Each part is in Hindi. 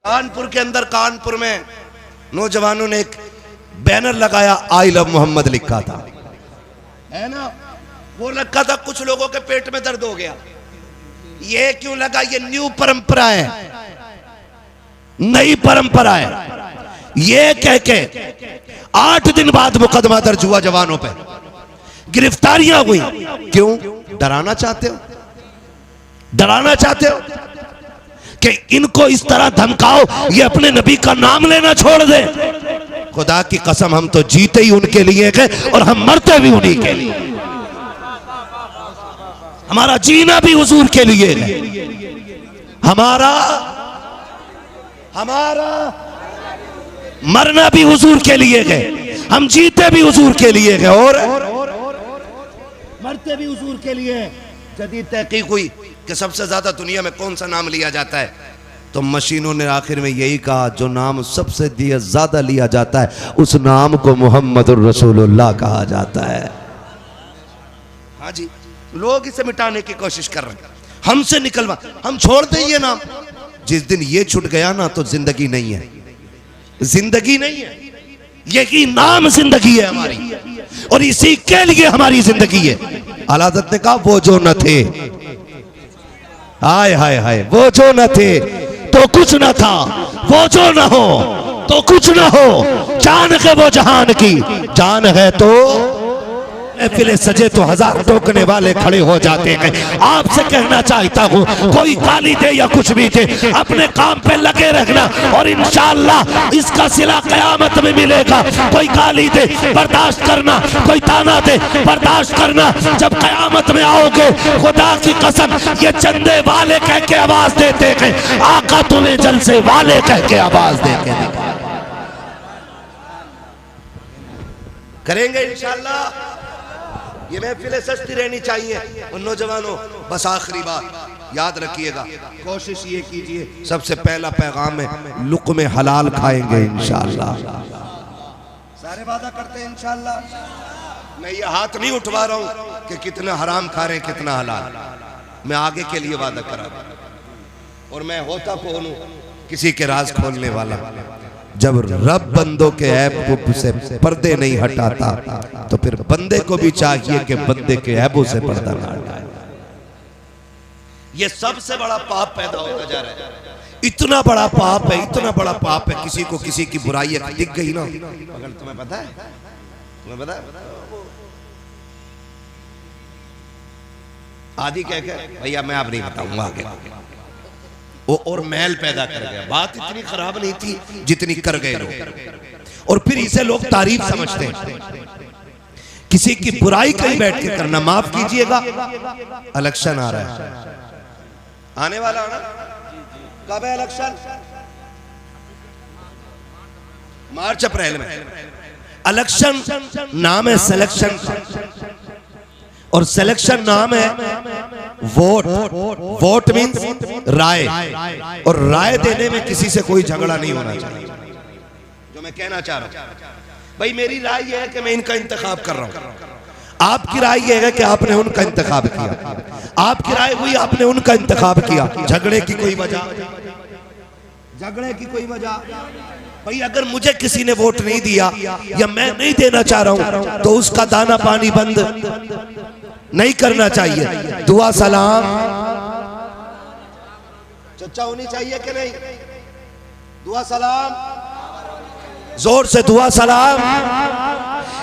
कानपुर के अंदर, कानपुर में नौजवानों ने एक बैनर लगाया, आई लव मोहम्मद लिखा था, है ना। वो रखा था, कुछ लोगों के पेट में दर्द हो गया। ये क्यों लगा? ये न्यू परंपरा है, नई परंपरा है। ये कह के 8 दिन बाद मुकदमा दर्ज हुआ जवानों पे, गिरफ्तारियां हुई। क्यों? डराना चाहते हो, डराना चाहते हो कि इनको इस तरह धमकाओ ये अपने नबी का नाम लेना छोड़ दे। खुदा की कसम, हम तो जीते ही उनके लिए गए और हम मरते भी उन्हीं के लिए। हमारा जीना भी हुजूर के लिए है, हमारा मरना भी हुजूर के लिए है। हम जीते भी हुजूर के लिए है और मरते भी हुजूर के लिए। जदीद तहकीक हुई कि सबसे ज्यादा दुनिया में कौन सा नाम लिया जाता है, तो मशीनों ने आखिर में यही कहा, जो नाम सबसे ज्यादा लिया जाता है उस नाम को मुहम्मदुर रसूलुल्लाह कहा जाता है। हाँ जी, लोग इसे मिटाने की कोशिश कर रहे हैं, हमसे निकलवा, हम छोड़ दें ये नाम। जिस दिन ये छूट गया ना तो जिंदगी नहीं है, जिंदगी नहीं है। यही नाम जिंदगी है हमारी और इसी के लिए हमारी जिंदगी है। आला हज़रत ने कहा, वो जो न थे, हाय हाय हाय, वो जो न थे तो कुछ न था, वो जो न हो तो कुछ न हो। जान है वो जहान की, जान है तो महफिले सजे तो हजार टोकने वाले खड़े हो जाते हैं। आपसे कहना चाहता हूँ, कोई गाली दे या कुछ भी दे, अपने काम पे लगे रखना और इंशाअल्लाह इसका सिला कयामत में मिलेगा। कोई गाली दे बर्दाश्त करना, कोई ताना दे बर्दाश्त करना। जब कयामत में आओगे, खुदा की कसम, ये चंदे वाले कह के आवाज देते हैं, आका तुम्हें जलसे वाले कह के आवाज देते हैं। करेंगे इंशाअल्लाह। ये महफिलें सस्ती रहनी चाहिए। और नौजवानों, बस आखिरी बात याद रखिएगा, कोशिश ये कीजिए, सबसे पहला पैगाम है, लुक़्मे हलाल खाएंगे इंशाअल्लाह। सारे वादा करते हैं इंशाअल्लाह। मैं ये हाथ नहीं उठवा रहा हूं कि कितना हराम खा रहे हैं कितना हलाल, मैं आगे के लिए वादा करा रहा। और मैं होता कौन हूं, किसी के राज खोलने वाला। जब रब बंदों के ऐब से पर्दे नहीं हटाता तो फिर बंदे को भी चाहिए कि बंदे के ऐबों से पर्दा ना हटाए। ये सबसे बड़ा पाप पैदा होता जा रहा है। इतना बड़ा पाप है, इतना बड़ा पाप है। किसी को किसी की बुराई दिख गई ना, अगर तुम्हें पता है, तुम्हें पता है, आदि कह के भैया मैं अब नहीं बताऊंगा आगे, वो और मैल पैदा कर गया। बात इतनी खराब नहीं थी जितनी कर गए लोग, और फिर इसे लोग तारीफ समझते हैं। किसी की बुराई कहीं बैठ के करना, माफ कीजिएगा, इलेक्शन आ रहा है, आने वाला है ना, कब है इलेक्शन? मार्च अप्रैल में। इलेक्शन नाम है सिलेक्शन, और सिलेक्शन नाम है वोट। वोट मीन्स राय, और राय देने में किसी से कोई झगड़ा नहीं होना चाहिए। जो मैं कहना चाह रहा हूं, भाई मेरी राय यह है कि मैं इनका इंतखाब कर रहा हूं, आपकी राय यह है कि आपने उनका इंतखाब किया, आपकी राय हुई आपने उनका इंतखाब किया। झगड़े की कोई वजह, झगड़े की कोई वजह? भाई अगर मुझे किसी ने वोट नहीं दिया या मैं नहीं देना चाह रहा हूं तो उसका दाना पानी बंद नहीं करना चाहिए। दुआ सलाम चर्चा होनी चाहिए कि नहीं? दुआ सलाम, जोर से दुआ सलाम।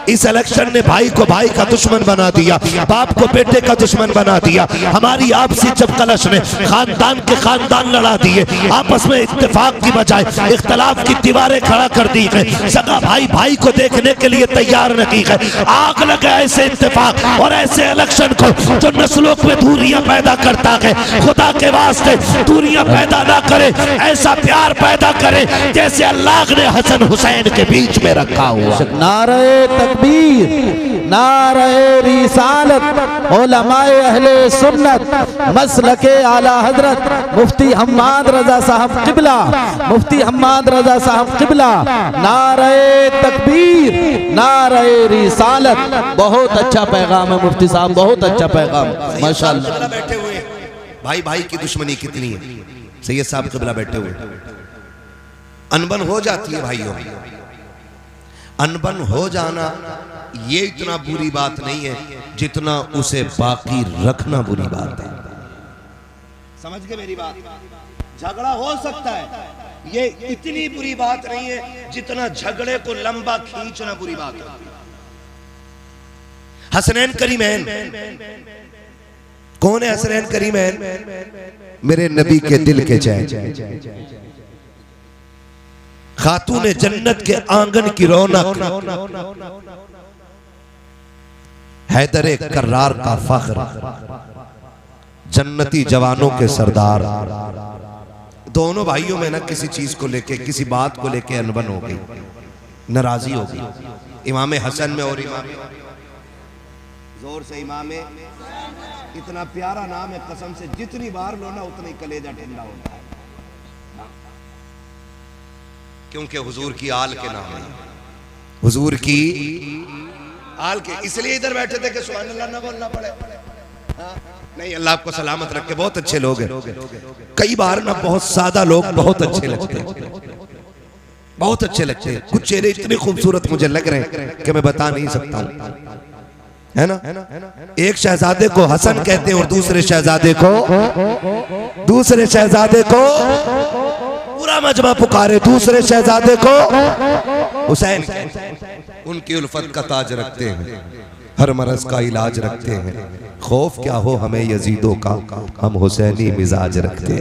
इस इलेक्शन ने भाई को भाई का दुश्मन बना दिया, बाप को बेटे का दुश्मन बना दिया। हमारी आपसी चपकलश ने खानदान के खानदान लड़ा दिए, आपस में इत्तेफाक की बजाय इख्तलाफ की दीवारें खड़ा कर दी है। सगा भाई भाई को देखने के लिए तैयार नहीं है। आग लगे ऐसे इत्तेफाक और ऐसे इलेक्शन को जो नस्लों में दूरियां पैदा करता है। खुदा के वास्ते दूरियां पैदा ना करे, ऐसा प्यार पैदा करे जैसे अल्लाह ने हसन हुसैन के बीच में रखा हुआ। नारे तकबीर, नारे रिसालत, उलमाए अहले सुन्नत, मसलके आला हजरत मुफ्ती हम्माद रजा साहब किबला, मुफ्ती हम्माद रजा साहब किबला। नारे तकबीर, नारे रिसालत। बहुत अच्छा पैगाम है मुफ्ती साहब, बहुत अच्छा पैगाम, माशाअल्लाह। बैठे हुए भाई भाई की दुश्मनी कितनी है, सैयद साहब किबला बैठे हुए, अनबन हो जाती है भाइयों, अनबन हो जाना ये इतना बुरी बात नहीं है जितना उसे बाकी रखना बुरी बात है। समझ गए मेरी बात? झगड़ा हो सकता है, ये इतनी बुरी बात नहीं है जितना झगड़े को लंबा खींचना बुरी बात है। हसनैन करीमैन, कौन है हसनैन करीमैन? मेरे नबी के दिल के चैन, खातून जन्नत के आंगन की रौनक, हैदर कर्रार का फख्र, जन्नती जवानों के सरदार। दोनों भाइयों में ना किसी चीज को लेके, किसी बात को लेके अनबन हो गई, नाराजी हो गई। इमाम हसन में और इमाम, जोर से इमाम, इतना प्यारा नाम है, कसम से जितनी बार लो ना उतना ही कलेजा ठंडा होता है, क्योंकि हुजूर की आल के नाम है, हुजूर की आल के। इसलिए इधर बैठे थे कि सुभान अल्लाह ना बोलना पड़े। हाँ? नहीं, अल्लाह आपको सलामत रखे। बहुत अच्छे लोग हैं, कई बार ना बहुत सादा लोग बहुत अच्छे लगते हैं, बहुत अच्छे लगते हैं। कुछ चेहरे इतने खूबसूरत मुझे लग रहे हैं कि मैं बता नहीं सकता हूं, है ना? एक शहजादे को हसन कहते हैं और दूसरे शहजादे को पूरा मजमा पुकारे, दूसरे शहजादे को हुसैन। उनकी उल्फत का ताज रखते हैं, हर मरज का इलाज रखते हैं। खौफ क्या हो हमें यजीदों का, हम हुसैनी मिजाज रखते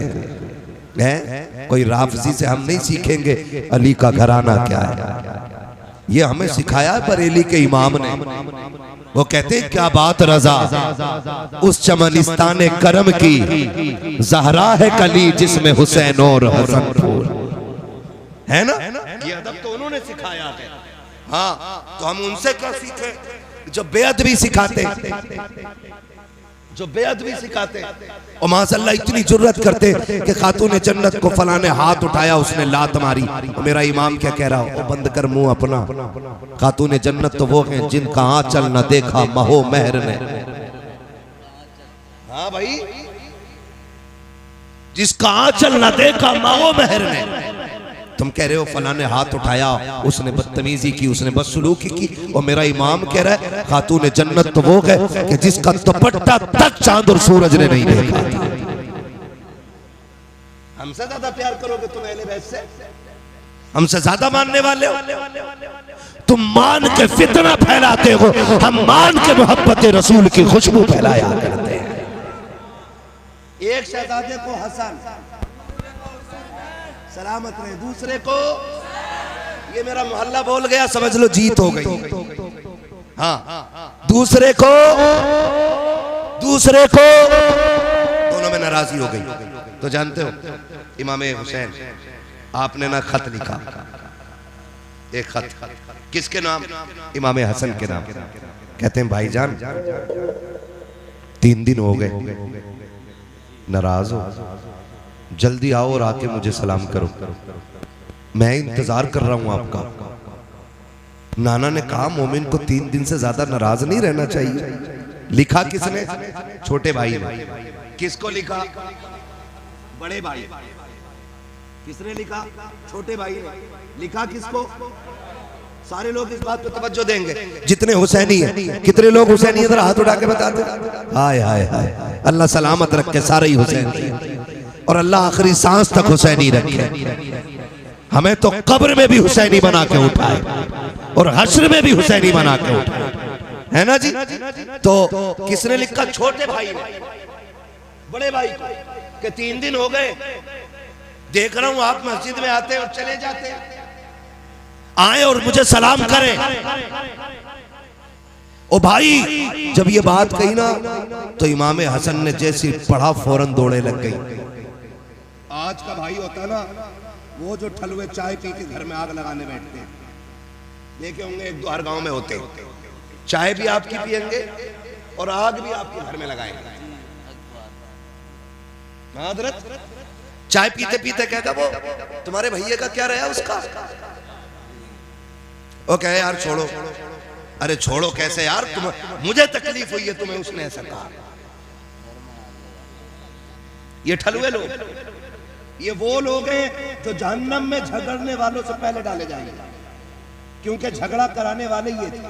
हैं। कोई राफजी से हम नहीं सीखेंगे अली का घराना क्या है, ये हमें सिखाया बरेली के इमाम ने। वो कहते हैं क्या बात रजा उस चमनिस्तान करम की, जहरा है कली जिसमें हुसैन और हसन फूल, है ना? ये अदब तो उन्होंने सिखाया है। हाँ, तो हम उनसे क्या सीखे जो बेअदबी सिखाते, जो बेअदबी सिखाते। और माशाअल्लाह इतनी जुर्रत करते कि खातून जन्नत को फला ने हाथ उठाया, उसने लात मारी। और मेरा इमाम क्या कह रहा हो, बंद कर मुंह अपना। खातून जन्नत तो वो हैं जिनका आंचल न देखा महो महर ने। हाँ भाई, जिसका आंचल न देखा महो महर ने। तुम कह रहे हो फला ने हाथ उठाया, उसने बदतमीजी की, उसने बदसलूकी की। और मेरा इमाम कह रहा है खातून जन्नत तो वो है कि जिसका दुपट्टा तक चांद और सूरज ने नहीं देखा। हमसे ज्यादा प्यार करोगे तुम अहले बैत से? हमसे ज्यादा मानने वाले हो? तुम मान के फितना फैलाते हो, हम मान के मोहब्बत रसूल की खुशबू फैलाया करते हैं। एक शहजादे को हसन सलामत रहे, दूसरे को, ये मेरा मोहल्ला बोल गया, समझ लो जीत हो गई। हाँ, दूसरे को दोनों में नाराजी हो गई। तो जानते हो इमाम हुसैन आपने ना खत लिखा, एक खत किसके नाम? इमाम हसन के नाम। कहते हैं भाईजान 3 दिन हो गए, नाराज हो, जल्दी आओ और आके मुझे सलाम करो, मैं इंतजार कर रहा हूं आपका। नाना ने कहा मोमिन को 3 दिन से ज्यादा नाराज नहीं रहना चाहिए। लिखा किसने? छोटे भाई ने। किसको लिखा? बड़े भाई। किसने लिखा? छोटे भाई ने। लिखा किसको? सारे लोग इस बात पर तवज्जो देंगे जितने हुसैनी हैं। कितने लोग हुसैनी इधर हाथ उठा के बताते? हाय हाय हाय, अल्लाह सलामत रखे सारे ही हुसैनी, और अल्लाह आखिरी सांस तक हुसैनी रखे। हमें तो कब्र में भी हुसैनी बना के उठाए और हश्र में भी हुसैनी बना के उठाए, है ना जी? तो किसने लिखा? छोटे भाई ने। बड़े भाई के 3 दिन हो गए, देख रहा हूं आप मस्जिद में आते और चले जाते, आए और मुझे सलाम करें। ओ भाई, जब ये बात कही ना तो इमाम हसन ने जैसी पढ़ा फौरन दौड़े लग गई। आज का भाई होता ना वो जो ठलुए चाय पी के घर में आग लगाने बैठते हैं, देखे होंगे 1-2 हर गांव में होते हैं। चाय भी आपकी पियेंगे और आग भी आपके घर में लगाएंगे। हजरत चाय पीते पीते कहता वो तुम्हारे भैया का क्या रहा उसका? वो कहे यार छोड़ो। अरे छोड़ो कैसे यार, तुम मुझे तकलीफ हुई है तुम्हें उसने ऐसा कहा। ये ठलुए लोग ये वो लोग हैं जो जहन्नम में झगड़ने वालों से पहले डाले जाएंगे, क्योंकि झगड़ा कराने वाले ये थे।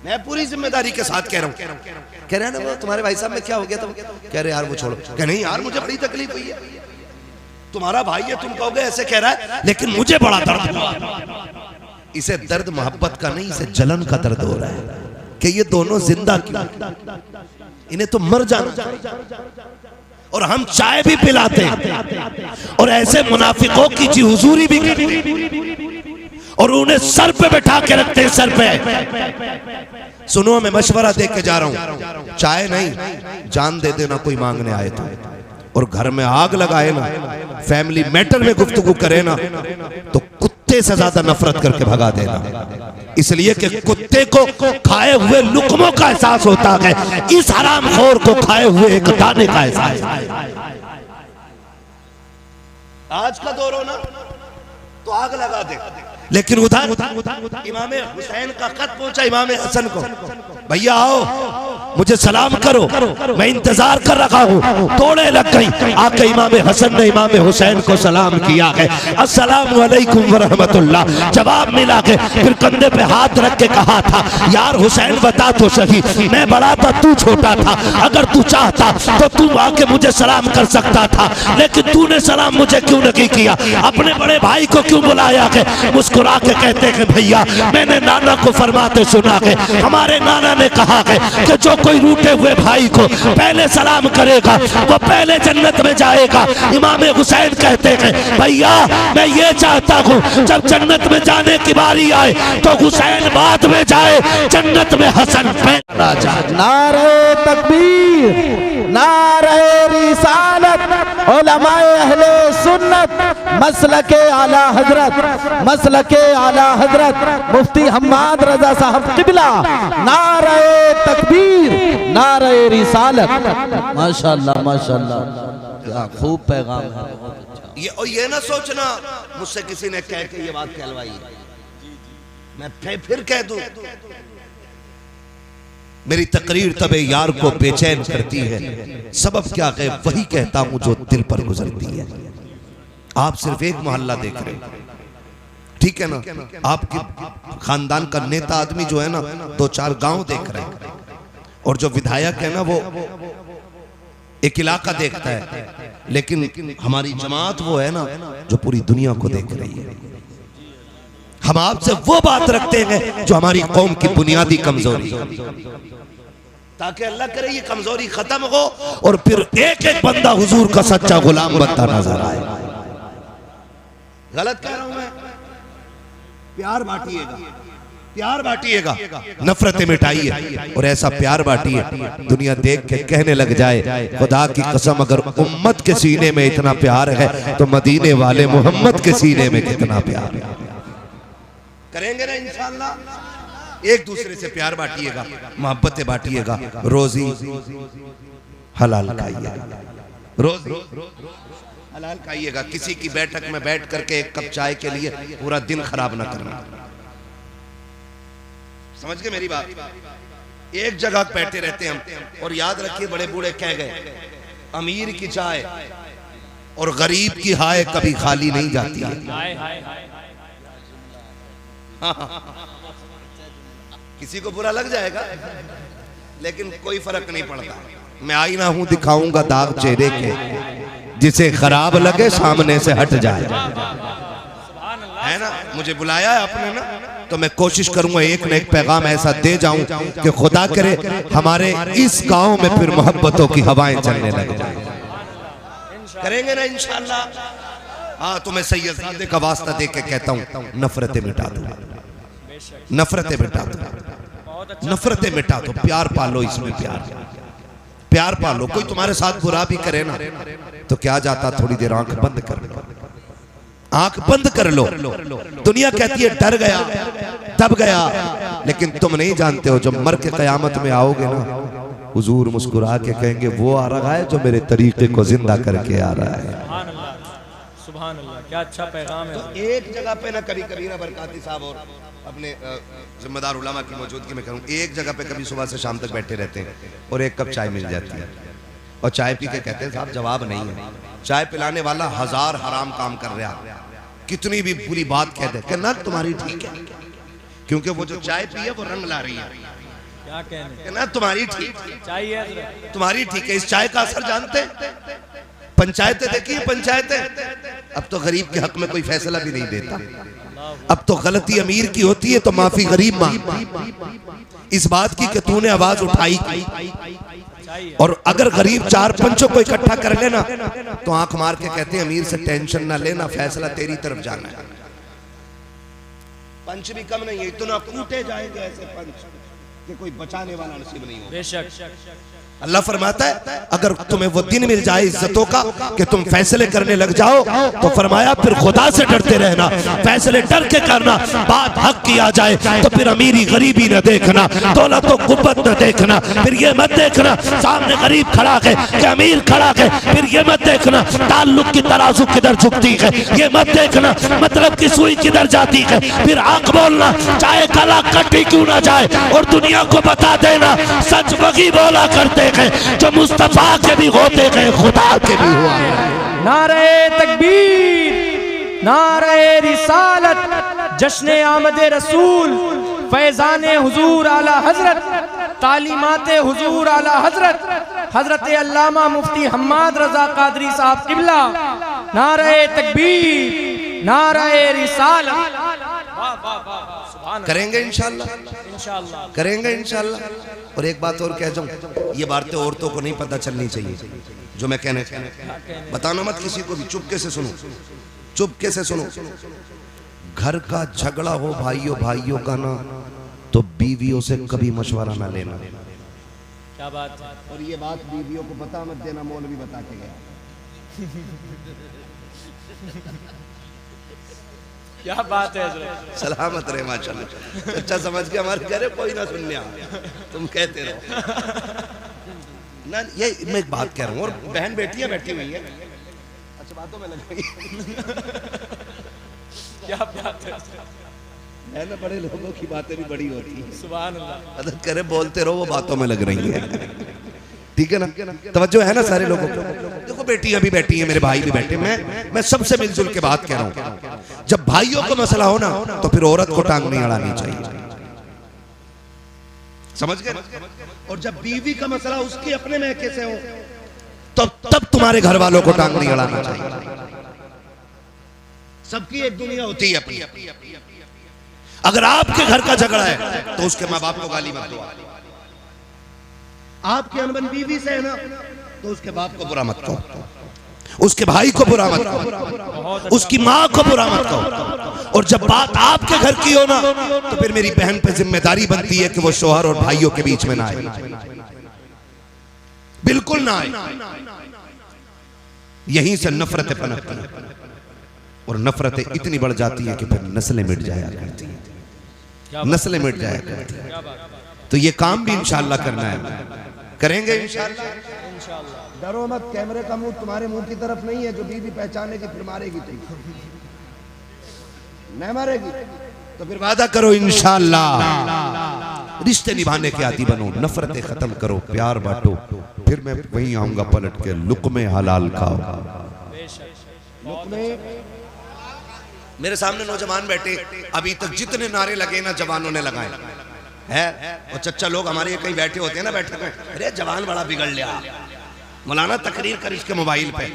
मैं पूरी जिम्मेदारी के साथ कह रहा हूं। कह रहे हैं ना तुम्हारे भाई साहब में क्या हो गया? तो कह रहे यार वो छोड़ो। कह नहीं यार मुझे बड़ी तकलीफ हुई है। तुम्हारा भाई है, तुम कहोगे ऐसे कह रहा है, लेकिन मुझे बड़ा दर्द हुआ। इसे दर्द मोहब्बत का नहीं, इसे जलन का दर्द हो रहा है कि ये दोनों जिंदा क्यों, इन्हें तो मर जाना। और हम चाय भी पिलाते हैं और ऐसे मुनाफिकों की जी हुजूरी भी करते हैं और उन्हें सर पे बैठा के रखते हैं, सर पे। सुनो मैं मशवरा दे के जा रहा हूं, चाय नहीं जान दे देना कोई मांगने आए तो, और घर में आग लगाए ना, फैमिली मैटर में गुफ्तगू करे ना, तो कुत्ते से ज्यादा नफरत करके भगा देना। इसलिए कि कुत्ते को खाए हुए लुकमों का एहसास होता है, इस हरामखोर को खाए हुए एक दाने का एहसास। आज का दौर हो ना तो आग लगा दे, लेकिन उधर इमाम हुसैन का खत पहुंचा इमाम हसन को, भैया आओ मुझे सलाम करो, मैं इंतजार कर रखा हूँ। तोड़े लग गई, आके इमाम हसन ने इमाम हुसैन को सलाम किया है, अस्सलामु अलैकुम व रहमतुल्लाह। जवाब मिला है, फिर कंधे पे हाथ रख के कहा था, यार हुसैन बता तो सही, मैं बड़ा था तू छोटा था, अगर तू चाहता तो तू आके मुझे सलाम कर सकता था, लेकिन तूने सलाम मुझे क्यों नहीं किया? अपने बड़े भाई को क्यों बुलाया है? मुस्कुरा के कहते हैं भैया मैंने नाना को फरमाते सुना है, हमारे नाना ने कहा है कि जो कोई रूठे हुए भाई को पहले सलाम करेगा वो पहले जन्नत में जाएगा। इमाम हुसैन कहते हैं भैया मैं ये चाहता हूँ जब जन्नत में जाने की बारी आए तो हुसैन बाद में जाए, जन्नत में हसन पहला जाए। नारे तकबीर, नारे रिसालत, उलमाए अहले सुन्नत, मसलके आला हजरत, मसलके आला हजरत मुफ्ती हम्माद रजा साहब किबला। नारे तकबीर, नारे रिसालत। माशाअल्लाह माशाअल्लाह, क्या खूब पैगाम है। ये ना सोचना मुझसे किसी ने कह के ये बात कहलवाई, मैं फिर कह दूं। मेरी तकरीर तबे यार को बेचैन करती है, सबब क्या है वही कहता हूं जो दिल पर गुजरती है। आप सिर्फ एक मोहल्ला देख रहे हैं, ठीक है ना? आपके खानदान का नेता आदमी जो है ना 2-4 गांव देख रहे हैं, और जो विधायक है ना वो एक इलाका देखता है, लेकिन हमारी जमात वो है ना जो पूरी दुनिया को देख रही है। हम आपसे वो बात रखते हैं जो हमारी कौम की बुनियादी कमजोरी है, ताकि अल्लाह करे ये कमजोरी खत्म हो और फिर एक एक बंदा हुजूर का सच्चा गुलाम बनता नजर आए। गलत कह रहा हूं मैं? प्यार बांटिएगा, प्यार बांटिएगा, नफरतें मिटाइए, और ऐसा प्यार बांटिए दुनिया देख के कहने लग जाए खुदा की कसम अगर उम्मत के सीने में इतना प्यार है तो मदीने वाले मोहम्मद के सीने में कितना प्यार है। करेंगे ना इंशाअल्लाह। एक दूसरे से प्यार बांटिएगा, मोहब्बतें बांटिएगा, रोजी हलाल खाइएगा, रोजी हलाल खाइएगा। किसी की बैठक में बैठ करके एक कप चाय के लिए पूरा दिन खराब ना करना। समझ गए मेरी बात? एक जगह बैठे रहते हम, और याद रखिए बड़े बूढ़े कह गए अमीर की चाय और गरीब की हाय कभी खाली नहीं जाती है। किसी को बुरा लग जाएगा लेकिन कोई फर्क नहीं पड़ता। मैं आईना हूं दिखाऊंगा दाग चेहरे के, जिसे खराब लगे सामने से हट जाए, है ना? मुझे बुलाया है आपने ना, तो मैं कोशिश करूंगा एक न एक पैगाम ऐसा दे जाऊं कि खुदा करे हमारे इस गांव में फिर मोहब्बतों की हवाएं चलने लग जाए। करेंगे ना इंशाअल्लाह? हाँ, तो मैं सैयद सादे का वास्ता दे के कहता हूँ नफरतें मिटा दो, नफरतें मिटा दो, नफरतें मिटा दो, प्यार पालो, इसमें प्यार पालो। कोई तुम्हारे साथ बुरा भी करे ना तो क्या जाता, थोड़ी देर आंख बंद कर लो, आंख बंद कर लो। दुनिया कहती है डर गया दब गया, लेकिन तुम नहीं जानते हो जब मर के कयामत में आओगे ना हुजूर मुस्कुरा के कहेंगे वो आ रहा है जो मेरे तरीके को जिंदा करके आ रहा है। सुभान अल्लाह, क्या अच्छा पैगाम है। तो एक जगह पे ना कभी कभी ना बरकाती साहब और अपने जिम्मेदार उलमा की मौजूदगी में करूँ, एक जगह पे कभी सुबह से शाम तक बैठे रहते हैं और एक कप चाय मिल जाती है और चाय पी के कहते हैं साहब जवाब नहीं है। चाय पिलाने वाला 1000 हराम काम कर रहा, कितनी भी बुरी बात कह दे, कहना तुम्हारी ठीक है, क्योंकि वो जो चाय पी है वो रंग ला रही है। क्या कहने, कहना तुम्हारी ठीक, चाहिए तुम्हारी ठीक है। इस चाय का असर जानते हैं? पंचायतें देखिए, पंचायतें अब तो गरीब के हक में कोई फैसला भी नहीं देता। अब तो गलती अमीर की होती है तो माफी गरीब मांग, इस बात की कि तूने आवाज उठाई। और अगर गरीब 4 पंचों को इकट्ठा कर लेना तो आंख मार के कहते हैं अमीर से टेंशन ना लेना, फैसला तेरी तरफ जाना है। पंच भी कम नहीं है, इतना कूटे जाएंगे ऐसे पंच कि कोई बचाने वाला नसीब नहीं होगा। बेशक अल्लाह फरमाता है अगर तुम्हें वो दिन मिल जाए इज्जतों का कि तुम फैसले करने लग जाओ तो फरमाया फिर खुदा से डरते रहना, फैसले डर के करना। बात हक की आ जाए तो फिर अमीरी गरीबी न देखना, दौलत तो गुब्बत न देखना, फिर ये मत देखना सामने गरीब खड़ा है कि अमीर खड़ा है, फिर ये मत देखना ताल्लुक की तराजू किधर झुकती है, ये मत देखना मतलब की सुई किधर जाती है। फिर आंख बोलना चाहे गला कटी क्यों ना जाए और दुनिया को बता देना सच वही बोला करते जो मुस्तफा के भी होते गए खुदा के भी हुआ। नारे तकबीर, नारे रिसालत, जश्न आमद रसूल, फैजाने हुजूर आला हजरत, तालीमाते हुजूर आला हजरत, हजरत अल्लामा मुफ्ती हम्माद रजा कादरी साहब किबला। नारे तकबीर, नारे रिसालत। करेंगे इंशाअल्लाह, करेंगे इंशाअल्लाह। और एक बात और कह जाऊं, ये बातें औरतों को नहीं पता चलनी चाहिए जो मैं कहने, बताना मत किसी को भी, चुपके से सुनो, चुपके से सुनो। घर का झगड़ा हो भाइयों भाइयों का ना तो बीवियों से कभी मशवरा ना लेना। क्या बात है? और ये बात बीवियों को पता मत देना, मौलवी बता के गया। क्या बात है? सलामत रहे माशाल्लाह। अच्छा समझ के हमारे कह रहे कोई ना सुनने आ, तुम कहते रहो ना। ये मैं एक बात कह रहा हूँ और बहन बेटियां बैठी हुई है, अच्छा बातों में लग गई। क्या बात है? ना बड़े लोगों की बातें भी बड़ी होती है। सुभान अल्लाह। मदद करे बोलते रहो, वो बातों में लग रही है। ठीक है ना, तवज्जो है ना सारे लोगों को। देखो बेटियां भी बैठी हैं, मेरे भाई भी बैठे, मैं सबसे मिलजुल के बात कह रहा हूं। जब भाइयों को मसला हो ना तो फिर औरत को टांग नहीं अड़ानी चाहिए, समझ गए। और जब बीवी का मसला उसके अपने मैके से हो तब तुम्हारे घर वालों को टांग नहीं अड़ाना चाहिए। सबकी एक दुनिया होती है अपनी। अगर आपके घर का झगड़ा है तो उसके माँ बाप को गाली मत दो, आपकी अनबन बीवी से है ना तो उसके बाप को बुरा मत कहो, उसके भाई को बुरा मत कहो, उसकी माँ को बुरा मत कहो। और जब बात आपके घर की हो ना तो फिर मेरी बहन पे जिम्मेदारी बनती है कि वो शोहर और भाइयों के बीच में ना आए, बिल्कुल ना आए। यहीं से नफरतें पनपती हैं और नफरतें इतनी बढ़ जाती है कि फिर नस्लें मिट जाया करती हैं, नस्लें मिट जाया करती हैं। तो ये काम भी इंशाअल्लाह करना है, करेंगे इंशाअल्लाह। डरो मत, कैमरे का मुंह तुम्हारे मुंह की तरफ नहीं है। जो बीवी पहचानेगी फिर मारेगी, तुम नहीं मारेगी तो फिर वादा करो इंशाअल्लाह रिश्ते निभाने के आदी बनो, नफरतें खत्म करो, प्यार बांटो, फिर मैं वहीं आऊंगा पलट के, लुक़्मे हलाल खाओ। लुक़्मे मेरे सामने नौजवान बैठे, अभी तक जितने नारे लगे ना जवानों ने लगाए है। और चच्चा लोग हमारे कहीं बैठे होते हैं ना बैठक में, अरे जवान बड़ा बिगड़ लिया, मौलाना तकरीर कर इसके मोबाइल पे।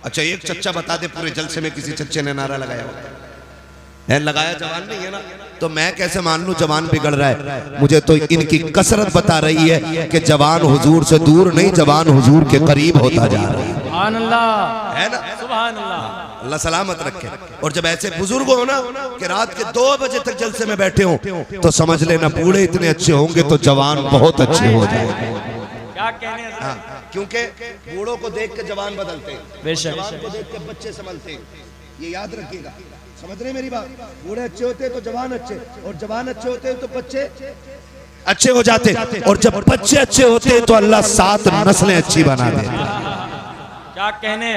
अच्छा एक चच्चा बता दे पूरे जलसे में किसी चच्चे ने नारा लगाया है? लगाया जवान नहीं है ना, तो मैं कैसे मान लूं जवान बिगड़ रहा है? मुझे तो इनकी कसरत बता रही है कि जवान हुजूर से दूर नहीं, जवान हुजूर के करीब होता जा रहा है। सुभान अल्लाह, है ना? सुभान अल्लाह, अल्लाह सलामत रखे। और जब ऐसे बुजुर्ग हो ना कि रात के 2 बजे तक जलसे में बैठे हो तो समझ लेना बूढ़े इतने अच्छे होंगे तो जवान बहुत अच्छे हो जाएंगे। क्या कहने हैं? हाँ, क्योंकि बूढ़ों को देख के जवान बदलते हैं, बेशक, जवान को देख के बच्चे संभलते हैं। ये याद रखिएगा, समझ रहे मेरी बात? बूढ़े अच्छे होते हैं तो जवान अच्छे, और जवान अच्छे होते हैं तो बच्चे अच्छे हो जाते, और जब बच्चे अच्छे होते हैं तो अल्लाह 7 नस्लें अच्छी बना दे। क्या कहने?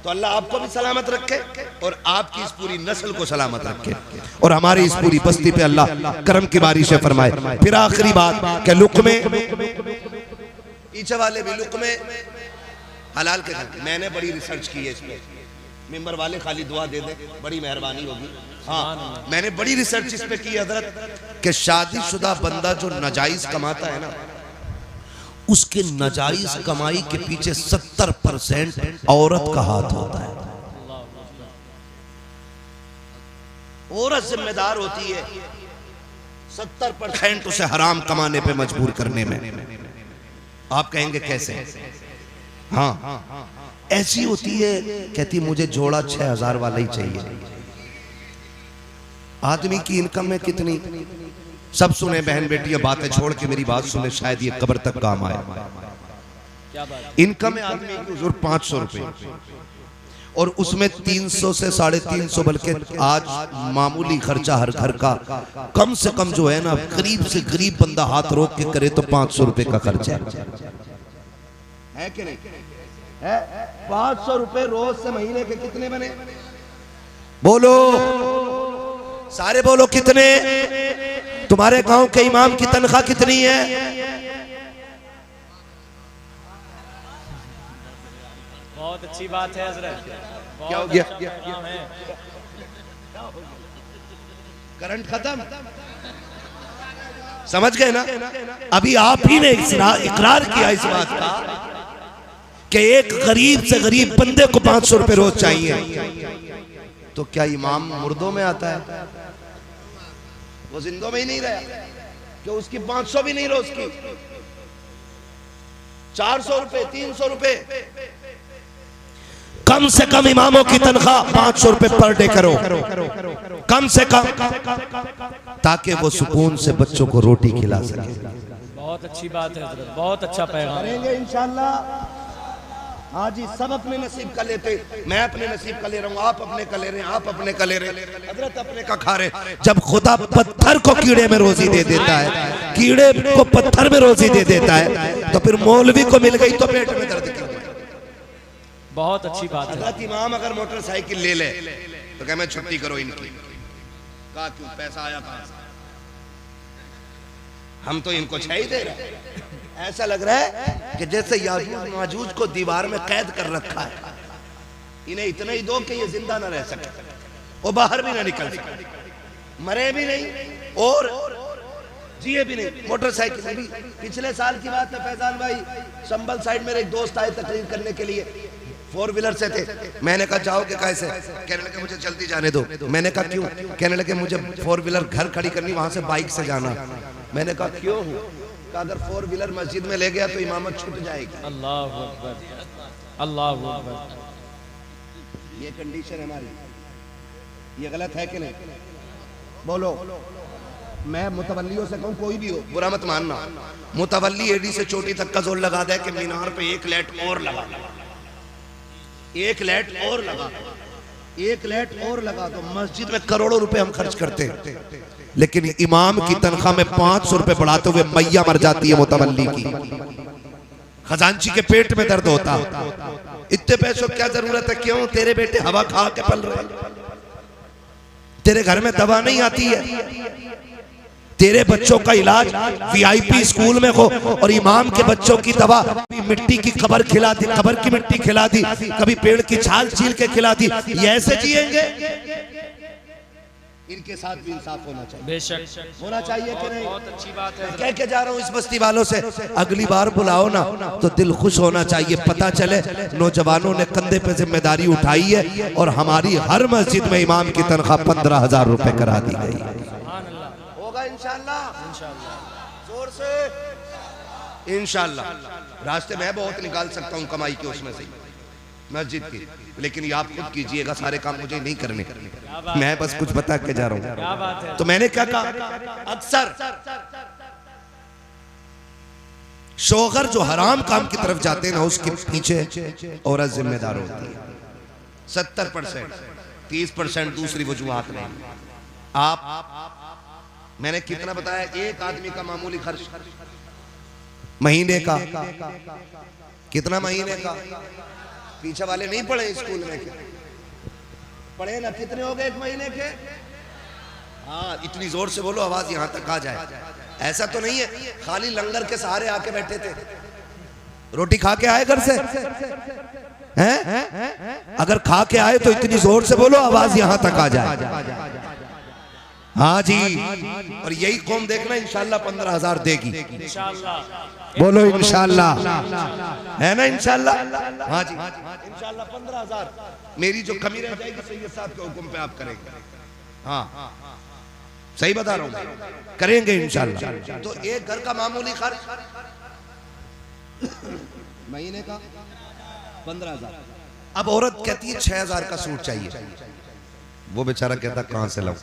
तो अल्लाह आपको भी सलामत रखे और आपकी इस पूरी नस्ल को सलामत रखे और हमारी इस पूरी बस्ती पे अल्लाह करम की बारिश फरमाए। फिर आखिरी बात कि लुक़्मे, पीछे वाले भी लुक़्मे हलाल के घर। मैंने बड़ी रिसर्च की है इस पे, मेंबर वाले खाली दुआ दे दे, बड़ी मेहरबानी होगी। हाँ, मैंने बड़ी रिसर्च इस पे की हजरत कि शादीशुदा बंदा जो नाजायज कमाता है ना, उसके नाजायज कमाई के पीछे 70% औरत का हाथ होता है। औरत जिम्मेदार होती है 70% उसे हराम कमाने पे मजबूर करने में। आप कहेंगे कैसे? हाँ, ऐसी होती है, कहती मुझे जोड़ा 6000 वाला ही चाहिए। आदमी की इनकम में कितनी, सब सुने बहन बेटियां, बातें छोड़ के मेरी बात सुने, शायद ये कब्र तक काम आए। इनकम है आदमी की हुजूर 500 रुपए, और उसमें 300 से 350 बल्कि आज मामूली खर्चा हर घर का कम से कम जो है ना, गरीब से गरीब बंदा हाथ रोक के करे तो 500 रुपए का खर्चा है कि नहीं है? 500 रुपए रोज से महीने के कितने बने? बोलो सारे, बोलो कितने? तुम्हारे गांव के इमाम की तनख्वाह कितनी है? बहुत अच्छी बात है हजरत। क्या हो गया? काम है। करंट खत्म, समझ गए ना? अभी आप ही ने इकरार किया इस बात का कि एक गरीब से गरीब बंदे को 500 रुपए रोज चाहिए। तो क्या इमाम मुर्दों में आता है? वो जिंदों में ही नहीं रहा कि उसकी 500 भी नहीं रोज की, 400 रुपए 300 रुपए कम से कम इमामों की तनख्वाह 500 रुपए पर डे करो, कम से कम, ताकि वो सुकून से बच्चों को रोटी खिला सके। बहुत अच्छी बात है हजरत, बहुत अच्छा पैगाम करेंगे इंशाल्लाह। हाँ जी, सब अपने नसीब का लेते, मैं अपने नसीब का ले रहा हूँ, आप अपने का ले रहे हैं, आप अपने का ले रहे हैं, हजरत अपने का खा रहे। जब खुदा पत्थर को कीड़े में रोजी दे देता है, कीड़े को पत्थर में रोजी दे देता है, तो फिर मौलवी को मिल गई तो पेट में दर्द क्यों? बहुत अच्छी बात है। हजरत इमाम अगर मोटरसाइकिल ले ले तो क्या मैं छुट्टी करो इनकी? कहा क्यों? पैसा आया कहां से? हम तो इनको छह ही दे रहे हैं। ऐसा लग रहा है कि जैसे याजूज माजूज को दीवार में कैद कर रखा है, इन्हें इतना ही दो कि ये जिंदा ना रह सके, वो बाहर भी ना निकल सके, मरे भी नहीं और जिए भी नहीं। मोटरसाइकिल अभी पिछले साल की बात है फैजान भाई, संभल साइड मेरे एक दोस्त आए तकरीर करने के लिए, 4 व्हीलर से थे। मैंने कहा जाओगे कैसे? कहने लगे मुझे जल्दी जाने दो। मैंने कहा क्यों? कहने लगे मुझे 4 व्हीलर घर खड़ी करनी, वहां से बाइक से जाना। मैंने कहा क्यों? अगर 4 व्हीलर मस्जिद में ले गया तो इमामत छूट जाएगी। अल्लाह अकबर, अल्लाह अकबर। ये कंडीशन है हमारी, ये गलत है कि नहीं? बोलो। मैं मुतवल्लियों से कहूँ, कोई भी हो बुरा मत मानना, मुतवल्ली एडी से चोटी तक का जोर लगा दे कि मीनार पे 1 लाइट और लगा, 1 लाइट और लगा, 1 लाइट और लगा दो। मस्जिद में करोड़ों रुपए हम खर्च करते हैं, लेकिन इमाम की तनख्वाह में 500 रुपए बढ़ाते हुए मैया मर जाती है मुतवल्ली की। खजांची के पेट में दर्द होता, इतने पैसों क्या जरूरत है? क्यों? तेरे बेटे हवा खा के पल रहे, तेरे घर में दवा नहीं आती है, तेरे बच्चों का इलाज VIP स्कूल में हो और इमाम के बच्चों की दवा मिट्टी की कबर खिला दी, कबर की मिट्टी खिला दी, कभी पेड़ की छाल छील के खिला दी। ये ऐसे जिएंगे? इनके साथ भी इंसाफ होना चाहिए, बेशक होना चाहिए कि नहीं? बहुत अच्छी बात है। कह के जा रहा हूँ इस बस्ती वालों से, अगली बार बुलाओ ना तो दिल खुश होना चाहिए। पता चले नौजवानों ने कंधे पे जिम्मेदारी उठाई है और हमारी हर मस्जिद में इमाम की तनख्वाह 15,000 रुपए करा दी गई। होगा इंशाल्लाह, जोर से इंशाल्लाह। रास्ते मैं बहुत निकाल सकता हूँ कमाई के उसमें से मस्जिद की, लेकिन ये आप खुद कीजिएगा, सारे काम मुझे नहीं करने, मैं बस कुछ बता के जा रहा हूँ। तो मैंने क्या कहा, अक्सर शोहर जो हराम काम की तरफ जाते हैं ना, उसके पीछे औरत जिम्मेदार होती है। 70%, 30% दूसरी वजूहात नहीं। आप मैंने कितना बताया? एक आदमी का मामूली खर्च महीने का कितना? महीने का पीछे वाले नहीं पढ़े स्कूल में, पढ़े ना? कितने हो गए एक महीने के? हाँ, इतनी जोर से बोलो आवाज यहाँ तक आ जाए। ऐसा तो नहीं है खाली लंगर के सहारे आके बैठे थे, रोटी खा के आए घर से हैं? अगर खा के आए तो इतनी जोर से बोलो आवाज यहां तक आ जाए। हाँ जी, और यही कौम देखना इंशाल्लाह 15,000 देगी। बोलो इंशाल्लाह, है ना इंशाल्लाह? हाँ जी इंशाल्लाह 15,000 मेरी जो कमी रह जाएगी सैयद साहब के हुक्म पे आप करेंगे। हाँ सही बता रहा हूँ, करेंगे इंशाल्लाह। तो एक घर का मामूली खर्च महीने का 15,000। अब औरत कहती है 6,000 का सूट चाहिए। वो बेचारा कहता कहां से लाऊं?